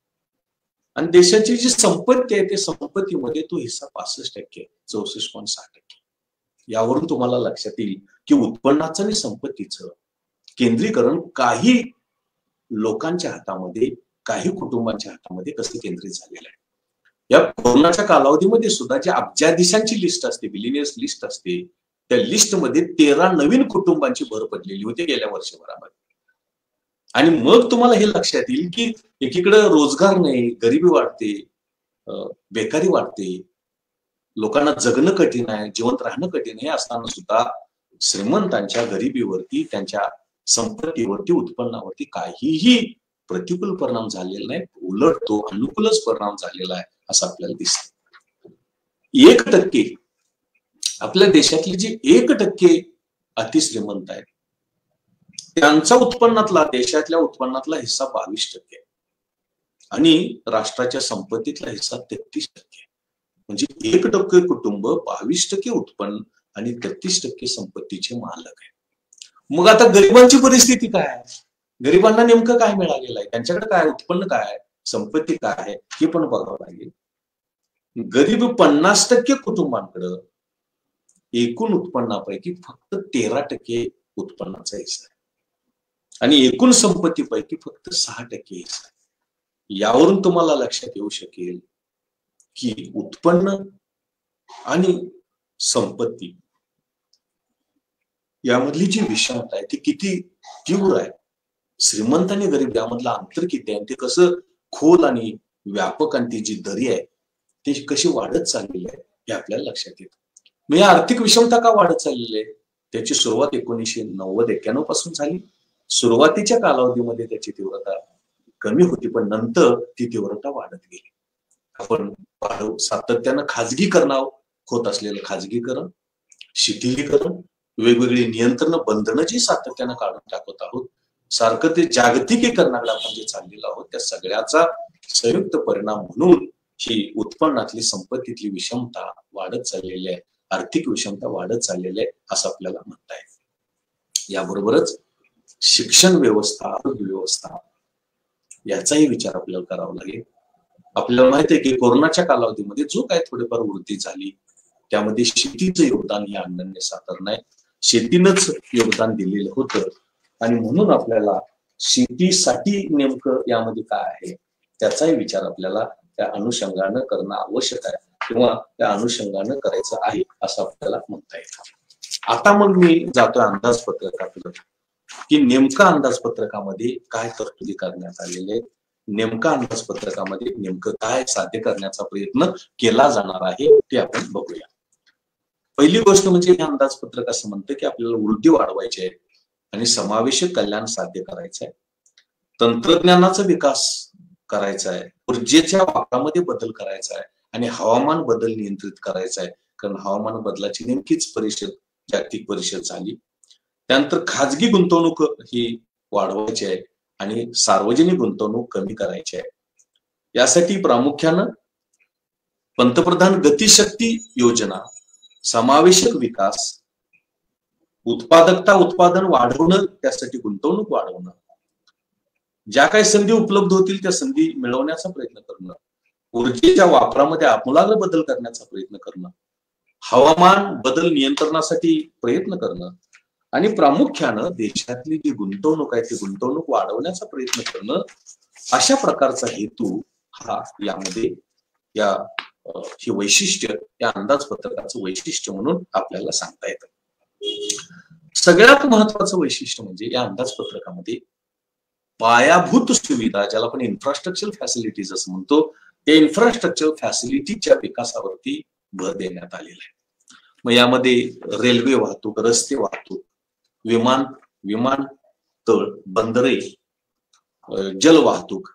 आणि देशाची जी संपत्ती आहे त्या संपत्तीमध्ये तो हिस्सा 65%, 64.6%. यावरून तुम्हाला लक्षात येईल की उत्पन्नाचं आणि संपत्तीचं केंद्रीकरण काही लोकांच्या हातामध्ये, काही कुटुंबांच्या हातामध्ये कसं केंद्रित झालेलं आहे. या कोरोनाच्या कालावधीमध्ये सुद्धा जी अब्जाधीशांची लिस्ट असते, बिलिनियर्स लिस्ट असते, त्या लिस्टमध्ये 13 नवीन कुटुंबांची भर पडलेली होती गेल्या वर्षभरामध्ये. आणि मग तुम्हाला हे लक्षात येईल की एकीकडे रोजगार नाही, गरिबी वाढते, बेकारी वाढते, लोकांना जगणं कठीण आहे, जिवंत राहणं कठीण आहे असताना सुद्धा श्रीमंतांच्या गरिबीवरती, त्यांच्या संपत्तीवरती, उत्पन्नावरती काहीही प्रतिकूल परिणाम झालेला नाही, उलट तो अनुकूलच परिणाम झालेला आहे असं आपल्याला दिसतं. 1% आपल्या देशातले जे 1% अतिश्रीमंत आहेत त्यांचा उत्पन्नातला, देशातल्या उत्पन्नातला हिस्सा 22% आणि राष्ट्राच्या संपत्तीतला हिस्सा 33%. म्हणजे 1% कुटुंब 22% उत्पन्न आणि 33% संपत्तीचे मालक आहे. मग आता गरिबांची परिस्थिती काय आहे? गरिबांना नेमकं काय मिळालेलं आहे? त्यांच्याकडे काय उत्पन्न काय आहे, संपत्ती काय आहे हे पण बघावं लागेल. गरीब 50% कुटुंबांकडे एकूण उत्पन्नापैकी फक्त 13% उत्पन्नाचा हिस्सा आहे आणि एकूण संपत्तीपैकी फक्त 6% हिस्सा आहे. यावरून तुम्हाला लक्षात येऊ शकेल की उत्पन्न आणि संपत्ती यामधली जी विषमता आहे ती किती तीव्र आहे. श्रीमंत आणि गरीब यामधलं अंतर किती आहे, ते कसं खोल आणि व्यापक आणि ती जी दरी आहे ती कशी वाढत चाललेली आहे हे आपल्याला लक्षात येतं. मग या आर्थिक विषमता का वाढत चाललेली आहे? त्याची सुरुवात 1990-91 पासून झाली. सुरुवातीच्या कालावधीमध्ये त्याची तीव्रता कमी होती, पण नंतर ती तीव्रता वाढत गेली. आपण सातत्यानं खाजगीकरण होत असलेलं खाजगीकरण, शिथिलीकरण, वेगवेगळी नियंत्रण, बंधनं जी सातत्यानं काढून टाकत आहोत, सारखं ते जागतिकीकरणाकडे आपण जे चाललेलो आहोत त्या सगळ्याचा संयुक्त परिणाम म्हणून ही उत्पन्नातली, संपत्तीतली विषमता वाढत चाललेली आहे, आर्थिक विषमता वाढत चाललेली आहे असं आपल्याला म्हणता येईल. याबरोबरच शिक्षण व्यवस्था, आरोग्य व्यवस्था याचाही विचार आपल्याला करावा लागेल. आपल्याला माहित आहे की कोरोनाच्या कालावधीमध्ये जो काय थोडीफार वृद्धी झाली त्यामध्ये शेतीचं योगदान हे अनन्यसाधारण नाही. शेतीनंच योगदान दिलेलं होतं आणि म्हणून आपल्याला शेतीसाठी नेमकं यामध्ये काय आहे त्याचाही विचार आपल्याला त्या अनुषंगानं करणं आवश्यक आहे किंवा त्या अनुषंगानं करायचं आहे असं आपल्याला म्हणता येईल. आता मग मी जातोय अंदाजपत्रकाकडे की नेमका अंदाजपत्रकामध्ये काय तरतुदी करण्यात आलेले आहेत, नेमका अंदाजपत्रकामध्ये नेमकं काय साध्य करण्याचा प्रयत्न केला जाणार आहे ते आपण बघूया. पहिली गोष्ट म्हणजे हे अंदाजपत्रक असं म्हणतं की आपल्याला वृद्धी वाढवायची आहे आणि समावेशक कल्याण साध्य करायचं आहे, तंत्रज्ञानाचा विकास करायचा आहे, ऊर्जेच्या वापरामध्ये बदल करायचा आहे आणि हवामान बदल नियंत्रित करायचा आहे. कारण हवामान बदलाची नेमकीच जागतिक परिषद झाली. त्यानंतर खाजगी गुंतवणूक ही वाढवायची आहे आणि सार्वजनिक गुंतवणूक कमी करायची आहे. यासाठी प्रामुख्यानं पंतप्रधान गतिशक्ती योजना, समावेशक विकास, उत्पादकता, उत्पादन वाढवणं, त्यासाठी गुंतवणूक वाढवणं, ज्या काही संधी उपलब्ध होतील त्या संधी मिळवण्याचा प्रयत्न करणं, ऊर्जेच्या वापरामध्ये आमूलाग्र बदल करण्याचा प्रयत्न करणं, हवामान बदल नियंत्रणासाठी प्रयत्न करणं आणि प्रामुख्यानं देशातली जी गुंतवणूक आहे ती गुंतवणूक वाढवण्याचा प्रयत्न करणं, अशा प्रकारचा हेतू हा यामध्ये हे वैशिष्ट्य या अंदाजपत्रकाचं वैशिष्ट्य म्हणून आपल्याला सांगता येतं. सगळ्यात महत्वाचं वैशिष्ट्य म्हणजे या अंदाजपत्रकामध्ये पायाभूत सुविधा, ज्याला आपण इन्फ्रास्ट्रक्चर फॅसिलिटीज असं म्हणतो, त्या इन्फ्रास्ट्रक्चर फॅसिलिटीच्या विकासावरती भर देण्यात आलेला आहे. मग यामध्ये रेल्वे वाहतूक, रस्ते वाहतूक, विमानतळ, बंदरे, जल वाहतूक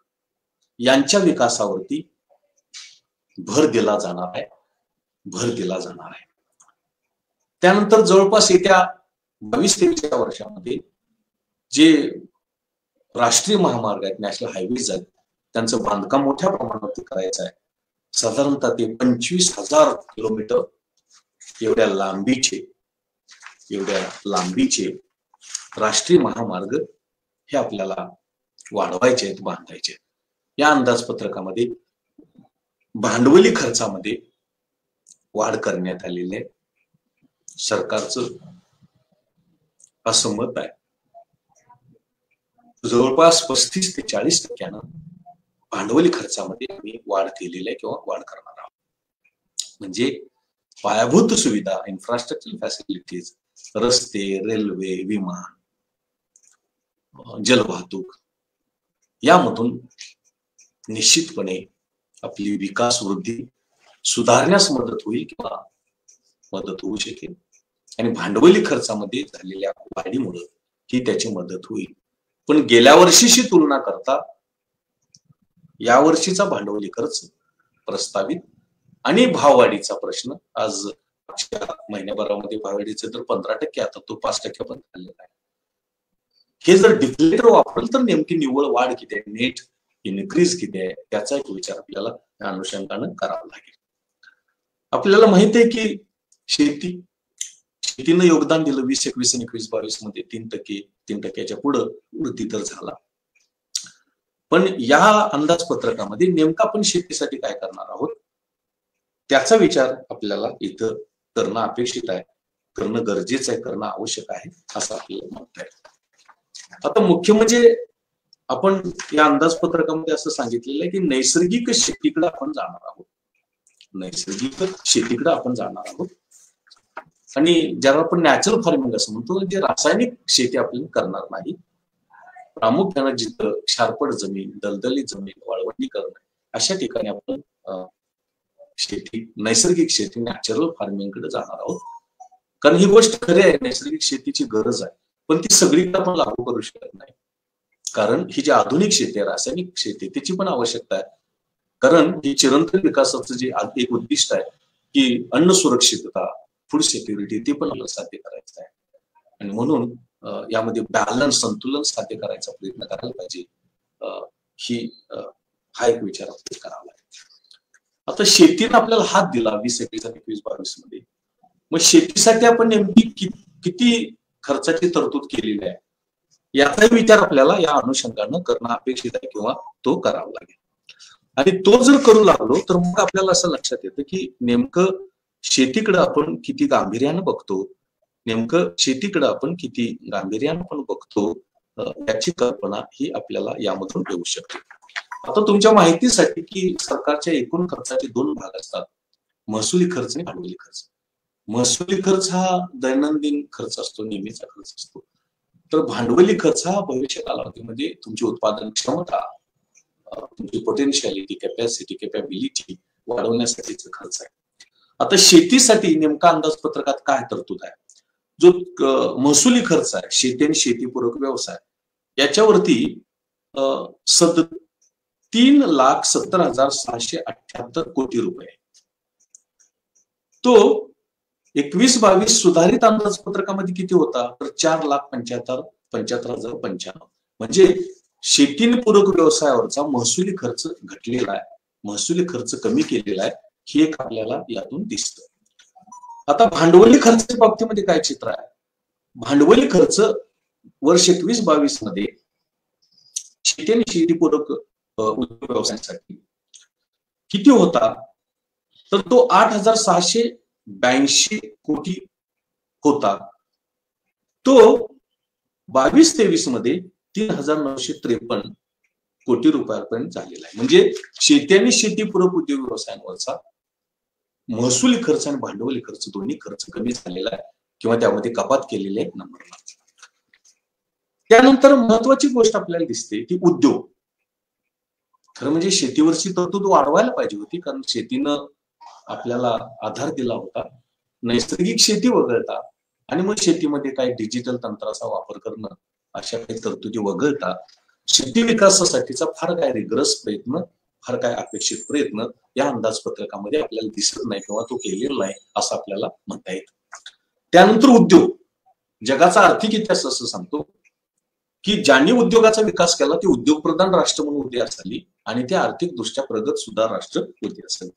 यांच्या विकासावरती भर दिला जाणार आहे. त्यानंतर जवळपास येत्या 22-23 वर्षामध्ये जे राष्ट्रीय महामार्ग आहेत, नॅशनल हायवेज आहेत, त्यांचं बांधकाम मोठ्या प्रमाणावरती करायचं आहे. साधारणतः ते 25,000 किलोमीटर एवढ्या लांबीचे राष्ट्रीय महामार्ग हे आपल्याला वाढवायचे आहेत, बांधायचे आहेत. या अंदाजपत्रकामध्ये भांडवली खर्चामध्ये वाढ करण्यात आलेली आहे. सरकारचं असं मत आहे जवळपास 35 ते 40% भांडवली खर्चामध्ये आम्ही वाढ केलेली आहे किंवा वाढ करणार आहोत. म्हणजे पायाभूत सुविधा, इन्फ्रास्ट्रक्चर फॅसिलिटीज, रस्ते, रेल्वे, विमान, जलवाहतूक यामधून निश्चितपणे आपली विकास वृद्धी सुधारण्यास मदत होईल किंवा मदत होऊ शकेल. आणि भांडवली खर्चामध्ये झालेल्या वाढीमुळे ही त्याची मदत होईल. पण गेल्या वर्षीशी तुलना करता यावर्षीचा भांडवली खर्च प्रस्तावित आणि भाववाढीचा प्रश्न आज महिन्याभरामध्ये भाववाढीचे तर 15%, आता तो 5% पण झालेला आहे. हे जर डिफ्लेटर वापरलं तर नेमकी निव्वळ वाढ किती आहे, नेट इन्क्रीज किती आहे, त्याचा एक विचार आपल्याला या अनुषंगानं करावा लागेल. आपल्याला माहित आहे की शेतीनं योगदान दिलं 2021 आणि 21-22 मध्ये 3% पुढं वृद्धी दर झाला. पण या अंदाजपत्रकामध्ये नेमकं आपण शेतीसाठी काय करणार आहोत त्याचा विचार आपल्याला इथं करणं अपेक्षित आहे, करणं गरजेचं आहे, करणं आवश्यक आहे असं आपल्याला म्हणता येईल. आता मुख्य म्हणजे आपण या अंदाजपत्रकामध्ये असं सांगितलेलं आहे की नैसर्गिक शेतीकडे आपण जाणार आहोत. नैसर्गिक शेतीकडे आपण जाणार आहोत आणि ज्याला आपण नॅचरल फार्मिंग असं म्हणतो, म्हणजे रासायनिक शेती आपण करणार नाही. प्रामुख्याने जिथं क्षारपड जमीन, दलदली जमीन, वाळवंटी करणं अशा ठिकाणी आपण शेती, नैसर्गिक शेती, नॅचरल फार्मिंग कडे जाणार आहोत. कारण ही गोष्ट खरी आहे, नैसर्गिक शेतीची गरज आहे, पण ती सगळीकडे आपण लागू करू शकत नाही. कारण ही जी आधुनिक शेती आहे, रासायनिक शेती, त्याची पण आवश्यकता आहे. कारण ही चिरंतन विकासाचं जे एक उद्दिष्ट आहे की अन्न सुरक्षितता, फूड सिक्युरिटी, ते पण आपल्याला साध्य करायचं आहे. आणि म्हणून यामध्ये बॅलन्स, संतुलन साध्य करायचा प्रयत्न करायला पाहिजे. हा एक विचार आपल्याला करावा लागेल. आता शेतीने आपल्याला हात दिला 2021 आणि 21-22 मध्ये, मग शेतीसाठी आपण नेमकी किती खर्चाची तरतूद केलेली आहे याचा विचार आपल्याला या अनुषंगानं करणं अपेक्षित आहे किंवा तो करावा लागेल. आणि तो जर करू लागलो तर मग आपल्याला असं लक्षात येतं की नेमकं शेतीकडे आपण किती गांभीर्यानं बघतो, नेमकं शेतीकडे आपण किती गांभीर्यानं पण बघतो याची कल्पना ही आपल्याला यामधून येऊ शकते. आता तुमच्या माहितीसाठी की सरकारच्या एकूण खर्चाचे 2 भाग असतात, महसुली खर्च आणि भांडवली खर्च. महसुली खर्च हा दैनंदिन खर्च असतो, नेहमीचा खर्च असतो. तर भांडवली खर्च हा भविष्य कालावधीमध्ये तुमची उत्पादन क्षमता, तुमची पोटेन्शियालिटी, कॅपॅसिटी, कॅपॅबिलिटी वाढवण्यासाठीचा खर्च आहे. आता शेतीसाठी नेमका अंदाजपत्रकात काय तरतूद आहे? जो महसुली खर्च आहे, शेती आणि शेतीपूरक व्यवसाय, याच्यावरती 3,70,678 कोटी रुपये. तो 21-22 सुधारित अंदाजपत्रकामध्ये किती होता तर 4,75,75,095. म्हणजे शेतीने पूरक व्यवसायावरचा महसुली खर्च घटलेला आहे, महसुली खर्च कमी केलेला आहे, हे एक आपल्याला यातून दिसतं. आता भांडवली खर्चाच्या बाबतीमध्ये काय चित्र आहे? भांडवली खर्च वर्ष 21-22 मध्ये शेती आणि शेतीपूरक उद्योग व्यवसायासाठी किती होता तर तो 8,682 कोटी होता. तो 22-23 मध्ये 3,953 कोटी रुपयांपर्यंत झालेला आहे. म्हणजे शेती आणि शेतीपूरक उद्योग व्यवसायांवरचा महसुली खर्च आणि भांडवली खर्च दोन्ही खर्च कमी झालेला आहे किंवा त्यामध्ये कपात केलेली आहे नंबरला. त्यानंतर महत्वाची गोष्ट आपल्याला दिसते ती उद्योग. खरं म्हणजे शेतीवरची तरतूद वाढवायला पाहिजे होती, कारण शेतीनं आपल्याला आधार दिला होता. नैसर्गिक शेती वगळता आणि मग शेतीमध्ये काही डिजिटल तंत्राचा वापर करणं अशा काही तरतुदी वगळता शेती विकासासाठीचा फार काय रिग्रस प्रयत्न, फार काय अपेक्षित प्रयत्न या अंदाजपत्रकामध्ये आपल्याला दिसत नाही किंवा तो केलेला नाही असं आपल्याला म्हणता येतं. त्यानंतर उद्योग. जगाचा आर्थिक इतिहास असं सांगतो की ज्यांनी उद्योगाचा विकास केला ते उद्योगप्रधान राष्ट्र म्हणून उदयास आली आणि ते आर्थिक दृष्ट्या प्रगत सुद्धा राष्ट्र उदयास आली.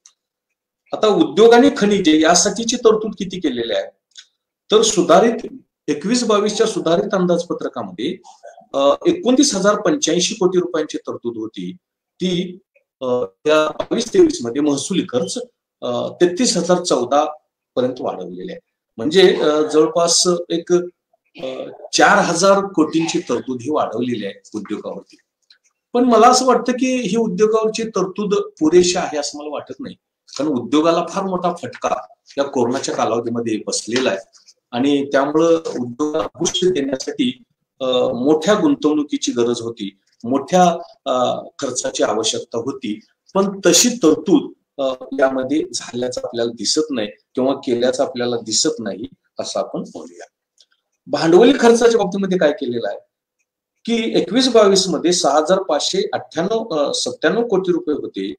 आता उद्योग आणि खनिजे यासाठीची तरतूद किती केलेली आहे तर सुधारित 21-22च्या सुधारित अंदाजपत्रकामध्ये 29,085 कोटी रुपयांची तरतूद होती. ती त्या 22-23 मध्ये महसुली खर्च 33,014 पर्यंत वाढवलेले आहे. म्हणजे जवळपास एक 4,000 कोटींची तरतूद ही वाढवलेली आहे उद्योगावरती. पण मला असं वाटतं की ही उद्योगावरची तरतूद पुरेशी आहे असं मला वाटत नाही, कारण उद्योगाला फार मोठा फटका या कोरोनाच्या कालावधीमध्ये बसलेला आहे आणि त्यामुळं उद्योगाला बूस्ट देण्यासाठी मोठ्या गुंतवणुकीची गरज होती, मोठ्या खर्चाची आवश्यकता होती, पण तशी तरतूद यामध्ये झाल्याचं आपल्याला दिसत नाही किंवा केल्याचं आपल्याला दिसत नाही असं आपण बोलूया. भांडवली खर्चाच्या बाबतीमध्ये काय केलेलं आहे की 21-22 मध्ये 6,597 कोटी रुपये होते,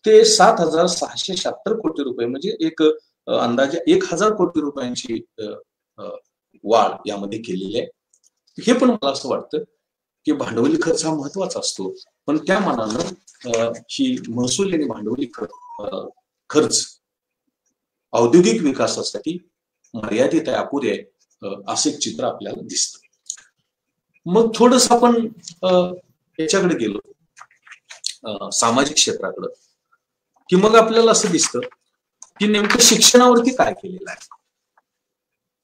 ते 7,676 कोटी रुपये, म्हणजे एक अंदाजे 1,000 कोटी रुपयांची वाढ यामध्ये केलेली आहे. हे पण मला असं वाटतं की भांडवली खर्च हा महत्वाचा असतो, पण त्या मानानं ही महसूल आणि भांडवली खर्च औद्योगिक विकासासाठी मर्यादित आहे, अपुरे आहे, असे चित्र आपल्याला दिसतं. मग थोडस आपण याच्याकडे गेलो सामाजिक क्षेत्राकडे, की मग आपल्याला असं दिसतं की नेमकं शिक्षणावरती काय केलेलं आहे.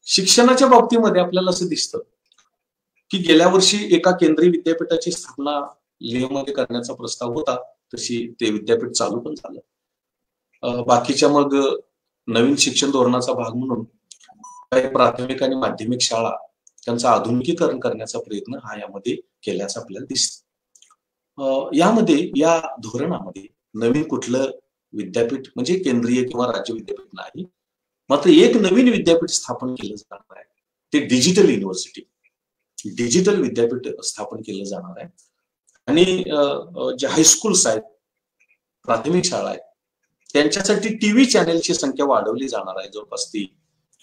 शिक्षणाच्या बाबतीमध्ये आपल्याला असं दिसतं की गेल्या वर्षी एका केंद्रीय विद्यापीठाची स्थापना लेहमध्ये करण्याचा प्रस्ताव होता, तशी ते विद्यापीठ चालू पण झालं. बाकीच्या मग नवीन शिक्षण धोरणाचा भाग म्हणून काही प्राथमिक आणि माध्यमिक शाळा त्यांचं आधुनिकीकरण करण्याचा प्रयत्न हा यामध्ये केल्याचं आपल्याला दिसतं. यामध्ये या धोरणामध्ये नवीन कुठलं विद्यापीठ म्हणजे केंद्रीय किंवा राज्य विद्यापीठ नाही, मात्र एक नवीन विद्यापीठ स्थापन केलं जाणार आहे, ते डिजिटल युनिव्हर्सिटी, डिजिटल विद्यापीठ स्थापन केलं जाणार आहे. आणि जे हायस्कूल्स आहेत, प्राथमिक शाळा आहेत, त्यांच्यासाठी टीव्ही चॅनेलची संख्या वाढवली जाणार आहे. जवळपास ती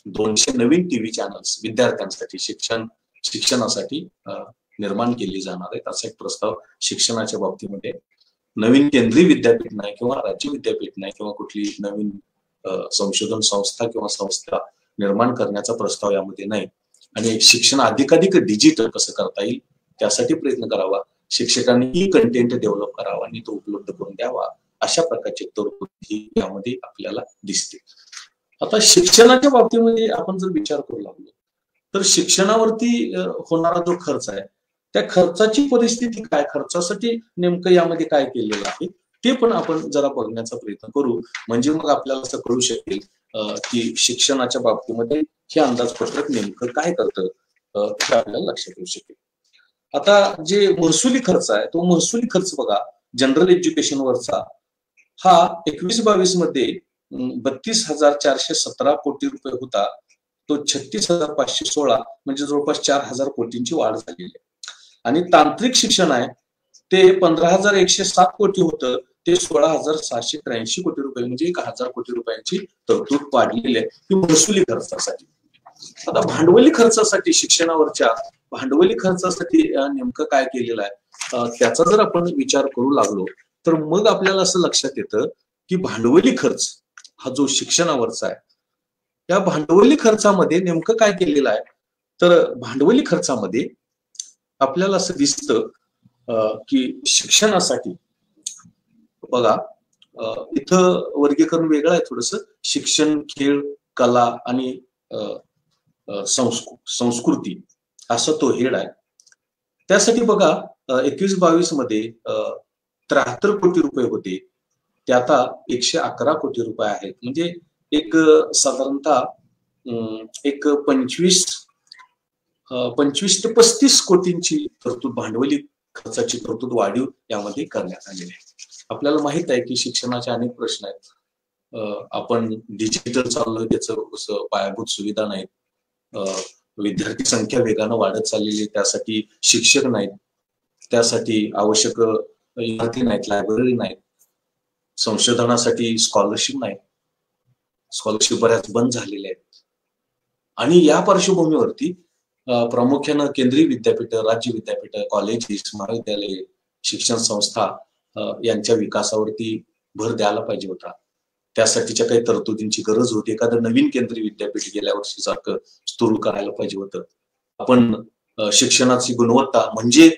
200 नवीन टीव्ही चॅनल्स विद्यार्थ्यांसाठी शिक्षणासाठी निर्माण केली जाणार आहेत, असा एक प्रस्ताव शिक्षणाच्या बाबतीमध्ये. नवीन केंद्रीय विद्यापीठ नाही किंवा राज्य विद्यापीठ नाही किंवा कुठली नवीन संशोधन संस्था किंवा संस्था निर्माण करण्याचा प्रस्ताव यामध्ये नाही. आणि शिक्षण अधिकाधिक डिजिटल कसं करता येईल त्यासाठी प्रयत्न करावा, शिक्षकांनी ही कंटेंट डेव्हलप करावा आणि तो उपलब्ध करून द्यावा, अशा प्रकारची तरतूद यामध्ये आपल्याला दिसते. आता शिक्षणाच्या बाबतीमध्ये आपण जर विचार करू लागलो तर शिक्षणावरती होणारा जो खर्च आहे त्या खर्चाची परिस्थिती काय, खर्चासाठी नेमकं यामध्ये काय केलेलं आहे ते पण आपण जरा बघण्याचा प्रयत्न करू, म्हणजे मग आपल्याला असं कळू शकेल की शिक्षणाच्या बाबतीमध्ये हे अंदाजपत्रक नेमकं काय करतं हे आपल्याला लक्षात येऊ शकेल. आता जे महसुली खर्च आहे तो महसुली खर्च बघा, जनरल एज्युकेशन वरचा हा 21-22 मध्ये 32,417 कोटी रुपये होता, तो 36,516 म्हणजे जवळपास 4,000 कोटींची वाढ झालेली आहे. आणि तांत्रिक शिक्षण आहे ते 15,107 कोटी होतं, ते 16,783 कोटी रुपये म्हणजे 1,000 कोटी रुपयांची तरतूद वाढलेली आहे ही महसुली खर्चासाठी. आता भांडवली खर्चासाठी, शिक्षणावरच्या भांडवली खर्चासाठी नेमकं काय केलेलं आहे त्याचा जर आपण विचार करू लागलो तर मग आपल्याला असं लक्षात येतं की भांडवली खर्च हा जो शिक्षणावरचा आहे, या भांडवली खर्चामध्ये नेमकं काय केलेलं आहे तर भांडवली खर्चामध्ये आपल्याला असं दिसतं की शिक्षणासाठी बघा इथं वर्गीकरण वेगळं आहे थोडस, शिक्षण, खेळ, कला आणि संस्कृती असा तो हेड आहे. त्यासाठी बघा 21-22 मध्ये 73 कोटी रुपये होते, ते आता 111 कोटी रुपये आहेत, म्हणजे एक साधारणतः एक 25 ते 35 कोटींची तरतूद, भांडवली खर्चाची तरतूद वाढीव यामध्ये करण्यात आलेली आहे. आपल्याला माहित आहे की शिक्षणाचे अनेक प्रश्न आहेत, आपण डिजिटल चाललोय, त्याचं पायाभूत सुविधा नाहीत, विद्यार्थी संख्या वेगानं वाढत चाललेली, त्यासाठी शिक्षक नाहीत, त्यासाठी आवश्यक इमारती नाहीत, लायब्ररी नाहीत, संशोधनासाठी स्कॉलरशिप नाही, स्कॉलरशिप बऱ्याच बंद झालेल्या आहेत. आणि या पार्श्वभूमीवरती प्रामुख्यानं केंद्रीय विद्यापीठ, राज्य विद्यापीठ, कॉलेजेस, महाविद्यालय, शिक्षण संस्था यांच्या विकासावरती भर द्यायला पाहिजे होता. त्यासाठीच्या काही तरतुदींची गरज होती. एखादं नवीन केंद्रीय विद्यापीठ गेल्या वर्षी सारखं सुरू करायला पाहिजे होतं. आपण शिक्षणाची गुणवत्ता म्हणजे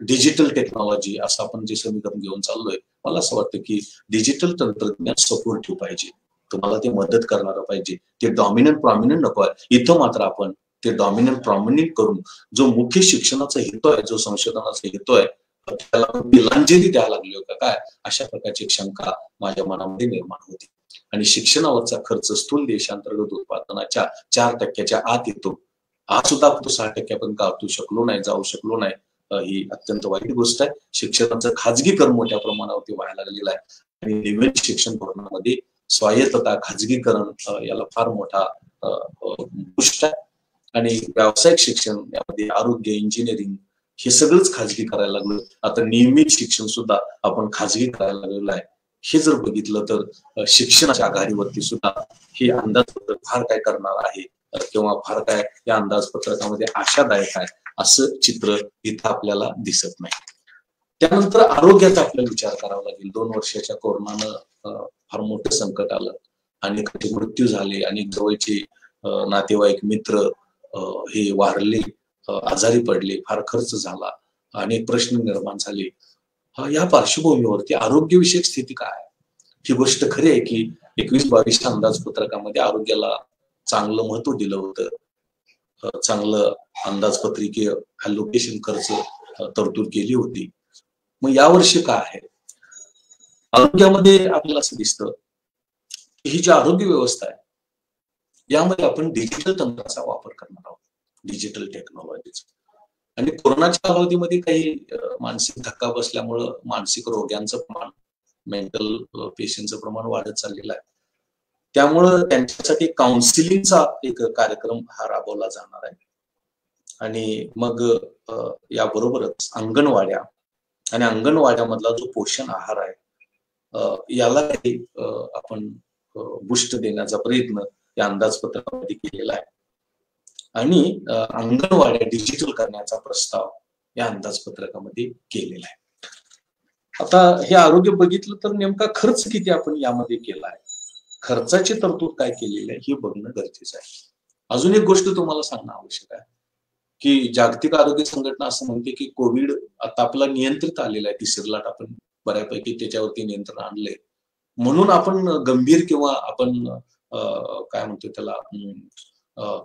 डिजिटल टेक्नॉलॉजी असं आपण जे समीकरण घेऊन चाललोय, मला असं वाटतं की डिजिटल तंत्रज्ञान सपोर्टिव्ह पाहिजे, तुम्हाला ते मदत करणारं पाहिजे, ते डॉमिनंट प्रॉमिनंट नको आहे. इथं मात्र आपण ते डॉमिनंट प्रॉमिनंट करून जो मुख्य शिक्षणाचा हेतू आहे, जो संशोधनाचा हेतू आहे, त्याला तिलांजली द्यायला लागली का काय, अशा प्रकारची शंका माझ्या मनामध्ये निर्माण होती. आणि शिक्षणावरचा खर्च स्थूल देशांतर्गत उत्पादनाच्या 4% आत येतो. आज सुद्धा तो 6% गाठू शकलो नाही, जाऊ शकलो नाही. ही अत्यंत वाईट गोष्ट आहे. शिक्षणाचं खाजगीकरण मोठ्या प्रमाणावरती व्हायला लागलेलं आहे आणि नवीन शिक्षण धोरणामध्ये स्वायत्तता, खाजगीकरण याला फार मोठा गोष्ट आहे. आणि व्यावसायिक शिक्षण यामध्ये आरोग्य, इंजिनिअरिंग हे सगळंच खाजगी करायला लागलो. आता नियमित शिक्षण सुद्धा आपण खाजगी करायला लागलेलं आहे. हे जर बघितलं तर शिक्षणाच्या आघाडीवरती सुद्धा हे अंदाजपत्रक फार काय करणार आहे किंवा फार काय या अंदाजपत्रकामध्ये आशादायक आहे असं चित्र इथं आपल्याला दिसत नाही. त्यानंतर आरोग्याचा आपल्याला विचार करावा लागेल. 2 वर्षाच्या कोरोनानं फार मोठं संकट आलं, अनेकांचे मृत्यू झाले, अनेक जवळचे नातेवाईक, मित्र हे वारले, आजारी पडले, फार खर्च झाला, अनेक प्रश्न निर्माण झाले. या पार्श्वभूमीवरती आरोग्यविषयक स्थिती काय आहे? ही गोष्ट खरी आहे की 21-22 अंदाजपत्रकामध्ये आरोग्याला चांगलं महत्व दिलं होतं, चांगलं अंदाजपत्रिकीय अलोकेशन खर्च तरतूद केली होती. मग यावर्षी काय आहे? आरोग्यामध्ये आपल्याला असं दिसतं की ही जी आरोग्य व्यवस्था आहे यामध्ये आपण डिजिटल तंत्राचा वापर करणार आहोत, डिजिटल टेक्नॉलॉजीचा. आणि कोरोनाच्या कालावधीमध्ये काही मानसिक धक्का बसल्यामुळं मानसिक रोग्यांचं प्रमाण, मेंटल पेशंटचं प्रमाण वाढत चाललेलं आहे. त्यामुळं त्यांच्यासाठी काउन्सिलिंगचा एक कार्यक्रम हा राबवला जाणार आहे. आणि मग याबरोबरच अंगणवाड्या आणि अंगणवाड्यामधला जो पोषण आहार आहे याला आपण बूस्ट देण्याचा प्रयत्न या अंदाजपत्रकामध्ये केलेला आहे. आणि अंगणवाड्या डिजिटल करण्याचा प्रस्ताव या अंदाजपत्रकामध्ये केलेला आहे. आता हे आरोग्य बघितलं तर नेमका खर्च किती आपण यामध्ये केला आहे, खर्चाची तरतूद काय केलेली आहे हे बघणं गरजेचं आहे. अजून एक गोष्ट तुम्हाला सांगणं आवश्यक आहे की जागतिक आरोग्य संघटना असं म्हणते की कोविड आता आपला नियंत्रित आलेला आहे. तिसरी लाट आपण बऱ्यापैकी त्याच्यावरती नियंत्रण आणलंय. म्हणून आपण गंभीर किंवा आपण काय म्हणतो त्याला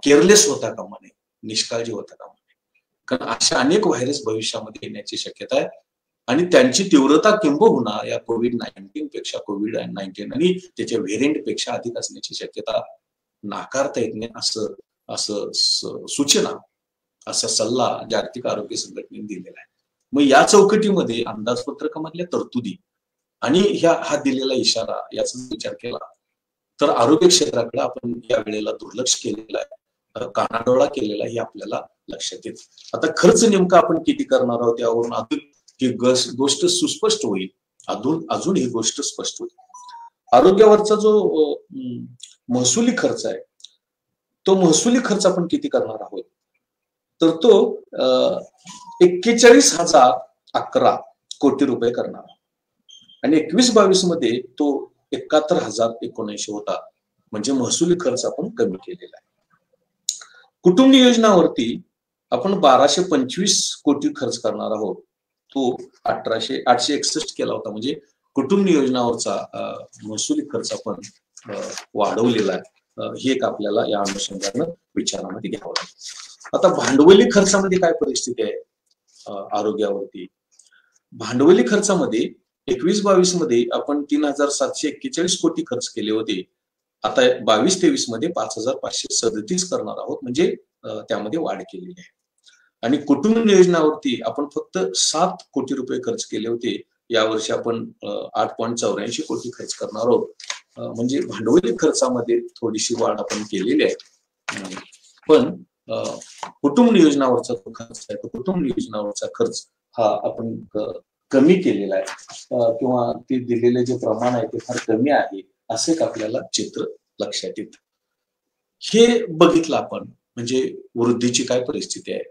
केअरलेस होता कामा नये, निष्काळजी होता कामा नये. कारण अशा अनेक व्हायरस भविष्यामध्ये येण्याची शक्यता आहे आणि त्यांची तीव्रता किंबहुना या कोविड-19 पेक्षा कोविड-19 आणि त्याच्या व्हेरियंट पेक्षा अधिक असण्याची शक्यता नाकारता येत नाही असं सूचना, असा सल्ला जागतिक आरोग्य संघटनेने दिलेला आहे. मग या चौकटीमध्ये अंदाजपत्रकामधल्या तरतुदी आणि हा दिलेला इशारा याचा विचार केला तर आरोग्य क्षेत्राकडे आपण या वेळेला दुर्लक्ष केलेलं आहे, कानाडोळा केलेला आहे हे आपल्याला लक्षात येत. आता खर्च नेमका आपण किती करणार आहोत यावरून अजून ही गोष्ट सुस्पष्ट होईल, अजून ही गोष्ट स्पष्ट होईल. आरोग्यावरचा जो महसुली खर्च आहे तो महसुली खर्च आपण किती करणार आहोत तर तो 41,011 कोटी रुपये करणार आणि 21-22 मध्ये तो 71,079 होता. म्हणजे महसुली खर्च आपण कमी केलेला आहे. कुटुंब नियोजनावरती आपण 1225 कोटी खर्च करणार आहोत. तो 861 केला होता. म्हणजे कुटुंब नियोजनावरचा महसुली खर्च आपण वाढवलेला आहे. हे एक आपल्याला या अनुषंगानं विचारामध्ये घ्यावं लागेल. आता भांडवली खर्चामध्ये काय परिस्थिती आहे आरोग्यावरती? भांडवली खर्चामध्ये 21-22 मध्ये आपण 3,741 कोटी खर्च केले होते. आता 22-23 मध्ये 5,537 करणार आहोत. म्हणजे त्यामध्ये वाढ केलेली आहे. आणि कुटुंब नियोजनावरती आपण फक्त 7 कोटी रुपये खर्च केले होते. यावर्षी आपण 8.84 कोटी खर्च करणार आहोत. म्हणजे भांडवली खर्चामध्ये थोडीशी वाढ आपण केलेली आहे. पण कुटुंब नियोजनावरचा जो खर्च आहे तो कुटुंब नियोजनावरचा खर्च हा आपण कमी केलेला आहे किंवा ते दिलेले जे प्रमाण आहे ते फार कमी आहे असे आपल्याला चित्र लक्षात येतं. हे बघितलं आपण म्हणजे वृद्धीची काय परिस्थिती आहे,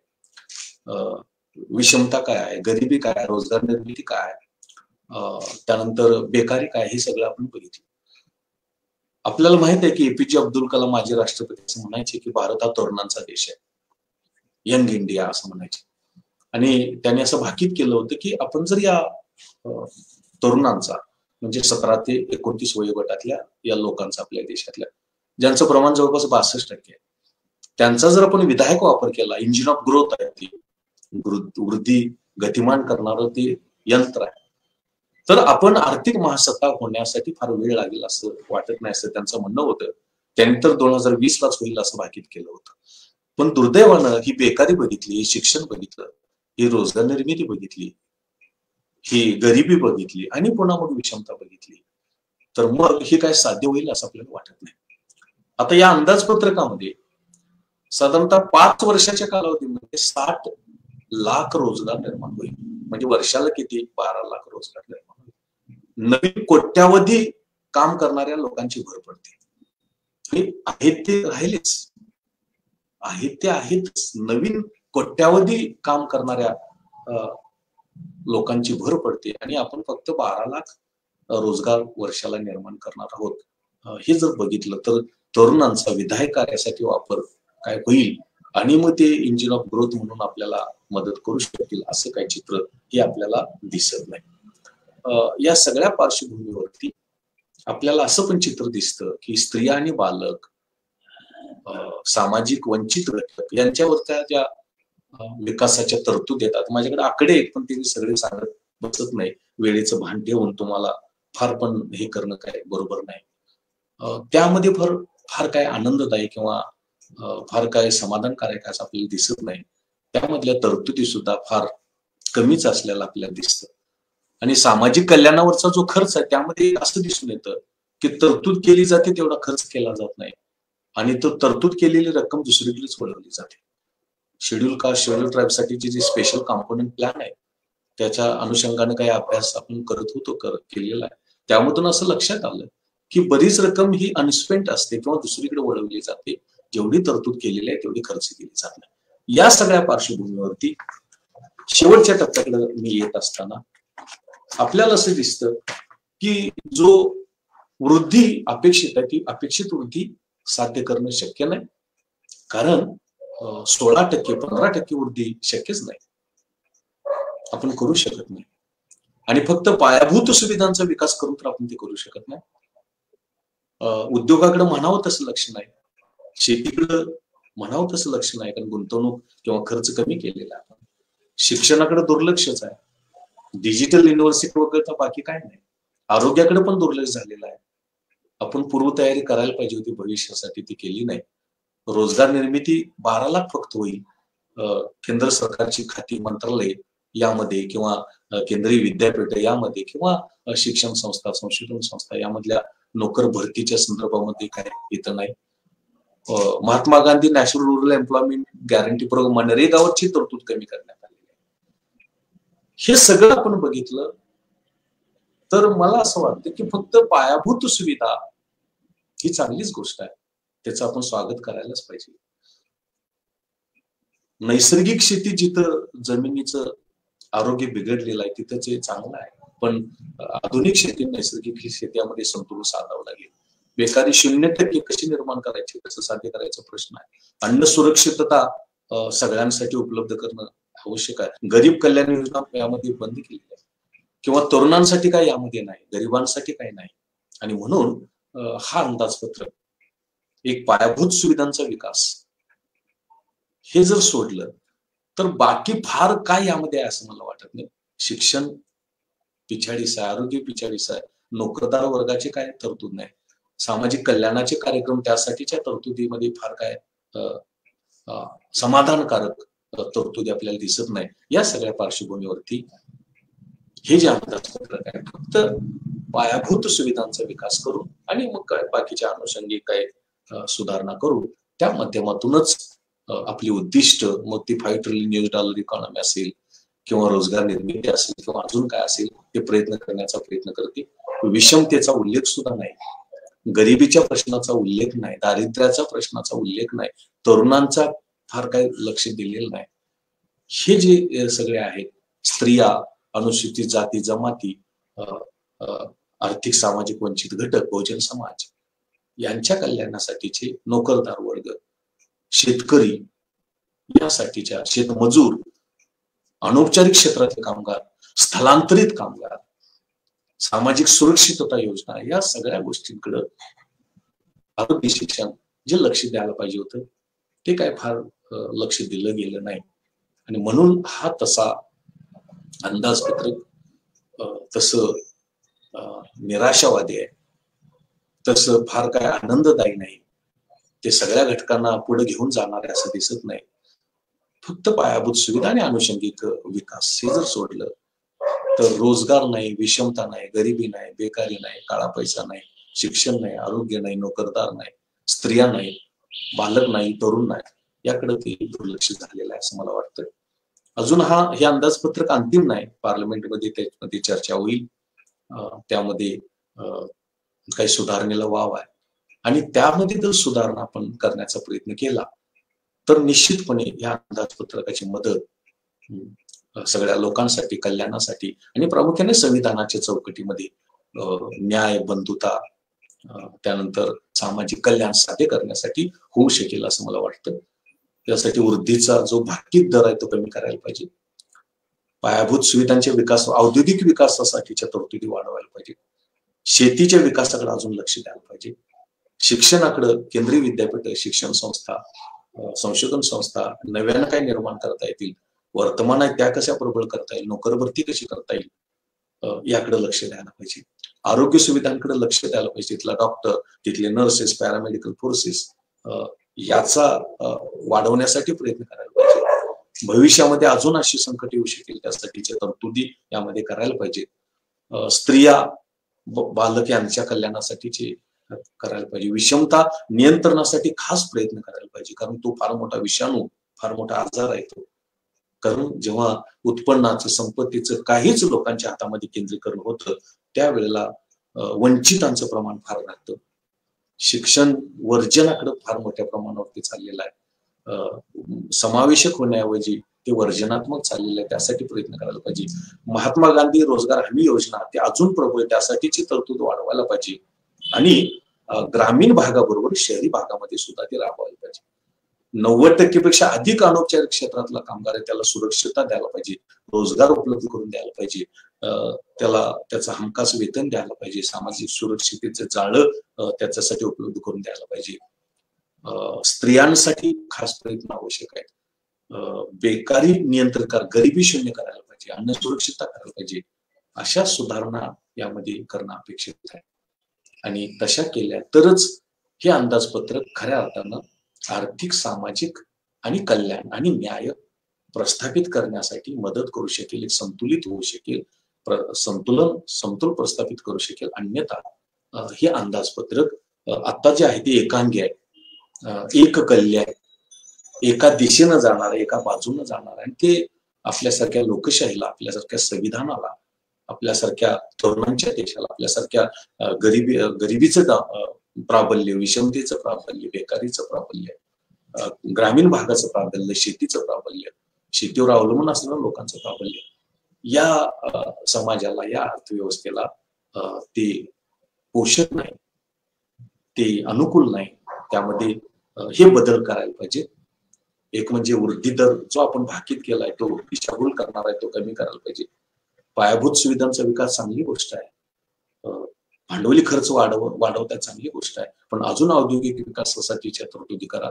विषमता काय आहे, गरिबी काय आहे, रोजगार निर्मिती काय आहे, त्यानंतर बेकारी काय, हे सगळं आपण बघितलं. आपल्याला माहित आहे की एपीजे अब्दुल कलाम माजी राष्ट्रपती असं म्हणायचे की भारत हा तरुणांचा देश आहे, यंग इंडिया असं म्हणायचे. आणि त्यांनी असं भाकीत केलं होतं की आपण जर या तरुणांचा म्हणजे 17 ते 29 वयोगटातल्या या लोकांचा आपल्या देशातल्या ज्यांचं प्रमाण जवळपास 62% आहे त्यांचा जर आपण विधायक वापर केला, इंजिन ऑफ ग्रोथ आहे ती, वृद्धी गतिमान करणारं ते यंत्र आहे, तर आपण आर्थिक महासत्ता होण्यासाठी फार वेळ लागेल असं वाटत नाही, असं त्यांचं म्हणणं होतं. त्यांनी तर 2020लाच होईल असं भाकीत केलं होतं. पण दुर्दैवानं ही बेकारी बघितली, ही शिक्षण बघितलं, ही रोजगार निर्मिती बघितली, ही गरिबी बघितली आणि पुन्हा मग विषमता बघितली, तर मग हे काय साध्य होईल असं आपल्याला वाटत नाही. आता या अंदाजपत्रकामध्ये साधारणतः 5 वर्षाच्या कालावधीमध्ये 60 लाख रोजगार निर्माण होईल. म्हणजे वर्षाला किती? 12 लाख रोजगार निर्माण होईल. नवीन कोट्यावधी काम करणाऱ्या लोकांची भर पडते. आणि आहेत ते राहिलेच, आहेत ते आहेतच. नवीन कोट्यावधी काम करणाऱ्या लोकांची भर पडते आणि आपण फक्त 12 लाख रोजगार वर्षाला निर्माण करणार आहोत. हे जर बघितलं तर तरुणांचा विधायक कार्यासाठी वापर काय होईल आणि मग ते इंजिन ऑफ ग्रोथ म्हणून आपल्याला मदत करू शकतील असं काही चित्र हे आपल्याला दिसत नाही. या सगळ्या पार्श्वभूमीवरती आपल्याला असं पण चित्र दिसतं की स्त्रिया आणि बालक, सामाजिक वंचित घटक यांच्यावरच्या ज्या विकासाच्या तरतूद येतात, माझ्याकडे आकडे आहेत पण ते मी सगळे सांगत बसत नाही, वेळेचं भान ठेवून तुम्हाला फार पण हे करणं काय बरोबर नाही. त्यामध्ये फार काय आनंददायी किंवा फार काय समाधानकारक असं आपल्याला दिसत नाही. त्यामधल्या तरतुदी सुद्धा फार कमीच असलेला आपल्याला दिसतं. आणि सामाजिक कल्याणावरचा जो खर्च आहे त्यामध्ये असं दिसून येतं की तरतूद केली जाते तेवढा खर्च केला जात नाही आणि तो तरतूद केलेली रक्कम दुसरीकडेच वळवली जाते. शेड्यूल कास्ट, शेड्यूल ट्राईबसाठीचे जे स्पेशल कॉम्पोनंट प्लॅन आहे त्याच्या अनुषंगाने काही अभ्यास आपण केलेला आहे. त्यामधून असं लक्षात आलं की बरीच रक्कम ही अनस्पेंट असते किंवा दुसरीकडे वळवली जाते. जेवढी तरतूद केलेली आहे तेवढी खर्च केली जात नाही. या सगळ्या पार्श्वभूमीवरती शेवटच्या टप्प्याकडे मी येत असताना आपल्याला असं दिसतं की जो वृद्धी अपेक्षित आहे ती अपेक्षित वृद्धी साध्य करणं शक्य नाही, कारण 16%, 15% वृद्धी शक्यच नाही, आपण करू शकत नाही. आणि फक्त पायाभूत सुविधांचा विकास करून तर आपण ते करू शकत नाही. उद्योगाकडे म्हणावं तसं लक्ष नाही, शेतीकडे म्हणावं तसं लक्ष नाही, कारण गुंतवणूक किंवा खर्च कमी केलेला आहे. शिक्षणाकडे दुर्लक्षच आहे, डिजिटल युनिव्हर्सिटी वगैरे बाकी काय नाही. आरोग्याकडे पण दुर्लक्ष झालेलं आहे. आपण पूर्वतयारी करायला पाहिजे होती भविष्यासाठी, ती केली नाही. रोजगार निर्मिती 12 लाख फक्त होईल. केंद्र सरकारची खाती, मंत्रालय यामध्ये किंवा केंद्रीय विद्यापीठ यामध्ये किंवा शिक्षण संस्था, संशोधन संस्था यामधल्या नोकर भरतीच्या संदर्भामध्ये काय येतं नाही. Mahatma Gandhi national rural employment guarantee programme मनरेगावरची तरतूद कमी करण्यात आलेली आहे. हे सगळं आपण बघितलं तर मला असं वाटतं की फक्त पायाभूत सुविधा ही चांगलीच गोष्ट आहे, त्याचं आपण स्वागत करायलाच पाहिजे. नैसर्गिक शेती जिथं जमिनीचं आरोग्य बिघडलेलं आहे तिथंच हे चांगलं आहे, पण आधुनिक शेती नैसर्गिक शेतीमध्ये समतोल साधावं लागेल. बेकारी 0% कशी निर्माण करायची, कसं साध्य करायचा प्रश्न आहे. अन्न सुरक्षितता सगळ्यांसाठी उपलब्ध करणं आवश्यक आहे. गरीब कल्याण योजना यामध्ये बंद केलेली आहे किंवा तरुणांसाठी काय यामध्ये नाही, गरिबांसाठी काही नाही. आणि म्हणून हा अंदाजपत्रक एक पायाभूत सुविधांचा विकास हे जर सोडलं तर बाकी फार काय यामध्ये आहे असं मला वाटत नाही. शिक्षण पिछाडीस आहे, आरोग्य पिछाडीस आहे, नोकरदार वर्गाचे काय तरतूद नाही, सामाजिक कल्याणाचे कार्यक्रम त्यासाठीच्या तरतुदीमध्ये फार काय समाधानकारक तरतुदी आपल्याला दिसत नाही. या सगळ्या पार्श्वभूमीवरती हे जे अंदाजपत्रक आहे फक्त पायाभूत सुविधांचा विकास करू आणि मग काय बाकीच्या अनुषंगिक काय सुधारणा करू, त्या माध्यमातूनच आपली उद्दिष्ट, मग ती $5 ट्रिलियन इकॉनॉमी असेल किंवा रोजगार निर्मिती असेल किंवा अजून काय असेल ते प्रयत्न करण्याचा प्रयत्न करते. विषमतेचा उल्लेख सुद्धा नाही, गरिबीच्या प्रश्नाचा उल्लेख नाही, दारिद्र्याचा प्रश्नाचा उल्लेख नाही, तरुणांचा फार काही लक्ष दिलेलं नाही. हे जे सगळे आहेत, स्त्रिया, अनुसूचित जाती जमाती, आर्थिक सामाजिक वंचित घटक, बहुजन समाज यांच्या कल्याणासाठीचे नोकरदार वर्ग, शेतकरी यासाठीच्या शेतमजूर, अनौपचारिक क्षेत्रातले कामगार, स्थलांतरित कामगार, सामाजिक सुरक्षितता योजना, या सगळ्या गोष्टींकडे आरोग्य शिक्षण जे लक्ष द्यायला पाहिजे होतं ते काय फार लक्ष दिलं गेलं नाही. आणि म्हणून हा तसा अंदाजपत्रक तसं निराशावादी आहे, तसं फार काय आनंददायी नाही, ते सगळ्या घटकांना पुढे घेऊन जाणार आहे असं दिसत नाही. फक्त पायाभूत सुविधा आणि अनुषंगिक विकास हे जर सोडलं तर रोजगार नाही, विषमता नाही, गरिबी नाही, बेकारी नाही, काळा पैसा नाही, शिक्षण नाही, आरोग्य नाही, नोकरदार नाही, स्त्रिया नाही, बालक नाही, तरुण नाही, याकडे ते दुर्लक्ष झालेलं आहे असं मला वाटतं. अजून हे अंदाजपत्रक अंतिम नाही, पार्लमेंटमध्ये त्यामध्ये चर्चा होईल, त्यामध्ये काही सुधारणेला वाव आहे आणि त्यामध्ये जर सुधारणा आपण करण्याचा प्रयत्न केला तर निश्चितपणे या अंदाजपत्रकाची मदत सगळ्या लोकांसाठी, कल्याणासाठी आणि प्रामुख्याने संविधानाच्या चौकटीमध्ये न्याय, बंधुता, त्यानंतर सामाजिक कल्याण साध्य करण्यासाठी होऊ शकेल असं मला वाटतं. त्यासाठी वृद्धीचा जो भाकीत दर आहे तो कमी करायला पाहिजे. पायाभूत सुविधांच्या विकास, औद्योगिक विकासासाठीच्या तरतुदी वाढवायला पाहिजे. शेतीच्या विकासाकडे अजून लक्ष द्यायला पाहिजे. शिक्षणाकडे केंद्रीय विद्यापीठ, शिक्षण संस्था, संशोधन संस्था नव्यानं काय निर्माण करता येतील, वर्तमान आहे त्या कशा प्रबळ करता येईल, नोकर भरती कशी करता येईल, याकडे लक्ष द्यायला पाहिजे. आरोग्य सुविधांकडे लक्ष द्यायला पाहिजे. तिथला डॉक्टर, तिथले नर्सेस, पॅरामेडिकल फोर्सेस याचा वाढवण्यासाठी प्रयत्न करायला पाहिजे. भविष्यामध्ये अजून अशी संकट येऊ शकेल त्यासाठीच्या तरतुदी यामध्ये करायला पाहिजे. स्त्रिया, बालक यांच्या कल्याणासाठीचे करायला पाहिजे. विषमता नियंत्रणासाठी खास प्रयत्न करायला पाहिजे, कारण तो फार मोठा विषाणू, फार मोठा आजार आहे तो. कारण जेव्हा उत्पन्नाचं, संपत्तीचं काहीच लोकांच्या हातामध्ये केंद्रीकरण होतं त्यावेळेला वंचितांचं प्रमाण फार राहतं. शिक्षण वर्जनाकडे फार मोठ्या प्रमाणावरती चाललेलं आहे. समावेशक होण्याऐवजी ते वर्जनात्मक चाललेलं आहे, त्यासाठी प्रयत्न करायला पाहिजे. महात्मा गांधी रोजगार हमी योजना ते अजून प्रबळ, त्यासाठीची तरतूद वाढवायला पाहिजे आणि ग्रामीण भागाबरोबर शहरी भागामध्ये सुद्धा ते राबवायला पाहिजे. 90% पेक्षा अधिक अनौपचारिक क्षेत्रातला कामगार आहे त्याला सुरक्षितता द्यायला पाहिजे, रोजगार उपलब्ध करून द्यायला पाहिजे, त्याला त्याचं हमखास वेतन द्यायला पाहिजे, सामाजिक सुरक्षिततेचं जाळं त्याच्यासाठी उपलब्ध करून द्यायला पाहिजे. स्त्रियांसाठी खास प्रयत्न आवश्यक आहे. बेकारी नियंत्रण कर, गरिबी शून्य करायला पाहिजे, अन्न सुरक्षितता करायला पाहिजे. अशा सुधारणा यामध्ये करणं अपेक्षित आहे आणि तशा केल्या तरच हे अंदाजपत्रक खऱ्या अर्थानं आर्थिक, सामाजिक आणि कल्याण आणि न्याय प्रस्थापित करण्यासाठी मदत करू शकेल, एक संतुलित होऊ शकेल, समतोल प्रस्थापित करू शकेल. अन्यथा हे अंदाजपत्रक आता जे आहे ते एकांगी आहे, एक कल्य आहे, एका दिशेनं जाणार आहे, एका बाजूनं जाणार आहे आणि ते आपल्यासारख्या लोकशाहीला, आपल्यासारख्या संविधानाला, आपल्यासारख्या तरुणांच्या देशाला, आपल्यासारख्या गरिबीचं प्राबल्य, विषमतेचं प्राबल्य, बेकारीचं प्राबल्य, ग्रामीण भागाचं प्राबल्य, शेतीचं प्राबल्य, शेतीवर अवलंबून असणाऱ्या लोकांचं प्राबल्य, या समाजाला, या अर्थव्यवस्थेला ते पोषक नाही, ते अनुकूल नाही. त्यामध्ये हे बदल करायला पाहिजे. एक म्हणजे वृद्धी दर जो आपण भाकीत केलाय तो दिशाभूल करणार आहे, तो कमी करायला पाहिजे. पायाभूत सुविधांचा विकास चांगली गोष्ट आहे, भांडवली खर्च वाढवता चांगली गोष्ट आहे, पण अजून औद्योगिक विकासासाठीच्या तरतुदी करा,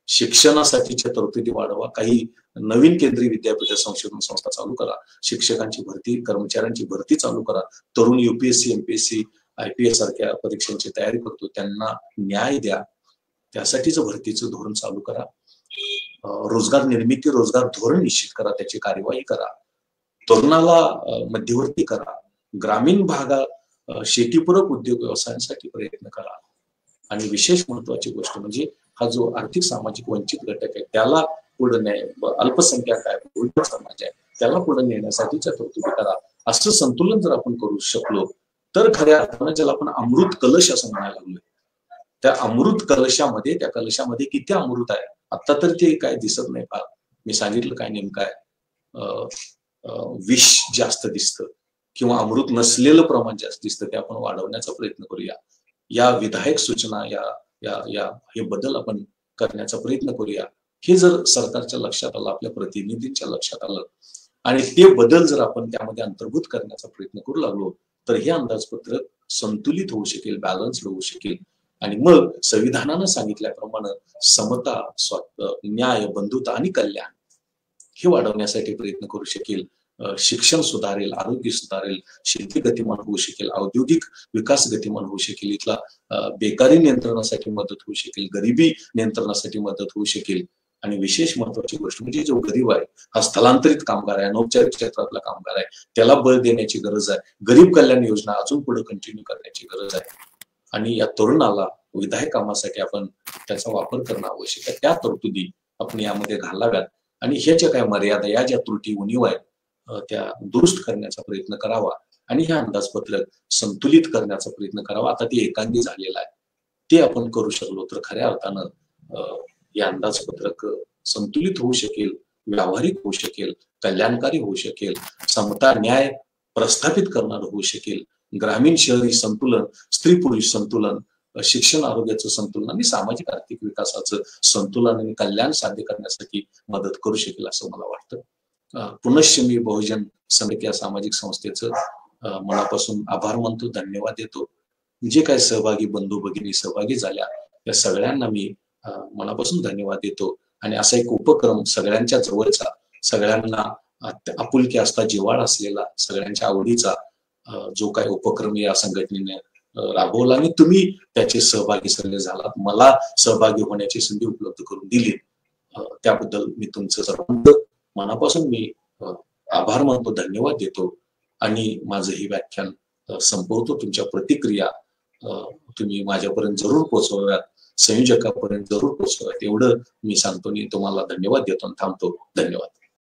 शिक्षणासाठीच्या तरतुदी वाढवा, काही नवीन केंद्रीय विद्यापीठ, संशोधन संस्था चालू करा, शिक्षकांची भरती, कर्मचाऱ्यांची भरती चालू करा. तरुण UPSC, MPSC, IPS सारख्या परीक्षांची तयारी करतो त्यांना न्याय द्या, त्यासाठीच भरतीचं धोरण चालू करा. रोजगार निर्मिती, रोजगार धोरण निश्चित करा, त्याची कार्यवाही करा, तरुणाला मध्यवर्ती करा, ग्रामीण भागात शेतीपूरक उद्योग व्यवसायांसाठी प्रयत्न करा आणि विशेष महत्वाची गोष्ट म्हणजे हा जो आर्थिक सामाजिक वंचित घटक आहे त्याला पुढे न्याय, अल्पसंख्याक आहे, बहुजन समाज आहे, त्याला पुढे नेण्यासाठीच्या तरतुदी करा. असं संतुलन जर आपण करू शकलो तर खऱ्या अर्थानं ज्याला आपण अमृत कलश असं म्हणायला लागलोय, त्या अमृत कलशामध्ये, त्या कलशामध्ये किती अमृत आहे आता तर ते काय दिसत नाही. फार मी सांगितलं काय नेमकं आहे, विष जास्त दिसतं किंवा अमृत नसलेलं प्रमाण जास्त दिसतं, ते आपण वाढवण्याचा प्रयत्न करूया. या विधायक सूचना, हे बदल आपण करण्याचा प्रयत्न करूया. हे जर सरकारच्या लक्षात आलं, आपल्या प्रतिनिधींच्या लक्षात आलं आणि ते बदल जर आपण त्यामध्ये अंतर्भूत करण्याचा प्रयत्न करू लागलो तर हे अंदाजपत्रक संतुलित होऊ शकेल, बॅलन्स्ड होऊ शकेल. आणि मग संविधानानं सांगितल्याप्रमाणे समता, न्याय, बंधुता आणि कल्याण हे वाढवण्यासाठी प्रयत्न करू शकेल. शिक्षण सुधारेल, आरोग्य सुधारेल, शेती गतिमान होऊ शकेल, औद्योगिक विकास गतिमान होऊ शकेल, इथला बेकारी नियंत्रणासाठी मदत होऊ शकेल, गरिबी नियंत्रणासाठी मदत होऊ शकेल. आणि विशेष महत्वाची गोष्ट म्हणजे जो गरीब आहे, हा स्थलांतरित कामगार आहे, अनौपचारिक क्षेत्रातला कामगार आहे, त्याला बळ देण्याची गरज आहे. गरीब कल्याण योजना अजून पुढे कंटिन्यू करण्याची गरज आहे. आणि या तरुणाला विधायक कामासाठी आपण त्याचा वापर करणं आवश्यक आहे. त्या तरतुदी आपण यामध्ये घालाव्यात आणि ह्याच्या काय मर्यादा, या ज्या त्रुटी उणीव आहेत त्या दुरुस्त करण्याचा प्रयत्न करावा आणि हे अंदाजपत्रक संतुलित करण्याचा प्रयत्न करावा. आता ते एकांगी झालेलं आहे, ते आपण करू शकलो तर खऱ्या अर्थानं हे अंदाजपत्रक संतुलित होऊ शकेल, व्यावहारिक होऊ शकेल, कल्याणकारी होऊ शकेल, समता न्याय प्रस्थापित करणार होऊ शकेल, ग्रामीण शहरी संतुलन, स्त्री पुरुष संतुलन, शिक्षण आरोग्याचं संतुलन आणि सामाजिक आर्थिक विकासाचं संतुलन आणि कल्याण साध्य करण्यासाठी मदत करू शकेल असं मला वाटतं. पुनश्च मी बहुजन समिती या सामाजिक संस्थेचं मनापासून आभार मानतो, धन्यवाद देतो. जे काही सहभागी बंधू भगिनी सहभागी झाल्या त्या सगळ्यांना मी मनापासून धन्यवाद देतो. आणि असा एक उपक्रम सगळ्यांच्या जवळचा, सगळ्यांना आपुलकी असता जिव्हाळा असलेला, सगळ्यांच्या आवडीचा जो काही उपक्रम या संघटनेने राबवला आणि तुम्ही त्याचे सहभागी सगळे झालात, मला सहभागी होण्याची संधी उपलब्ध करून दिली, त्याबद्दल मी तुमचं सर्वांचं मनापासून मी आभार मानतो, धन्यवाद देतो. आणि माझं हे व्याख्यान संपवतो. तुमच्या प्रतिक्रिया तुम्ही माझ्यापर्यंत जरूर पोहोचवाव्यात, संयोजकापर्यंत जरूर पोहोचवाव्यात एवढं मी सांगतो आणि तुम्हाला धन्यवाद देतो आणि थांबतो. धन्यवाद.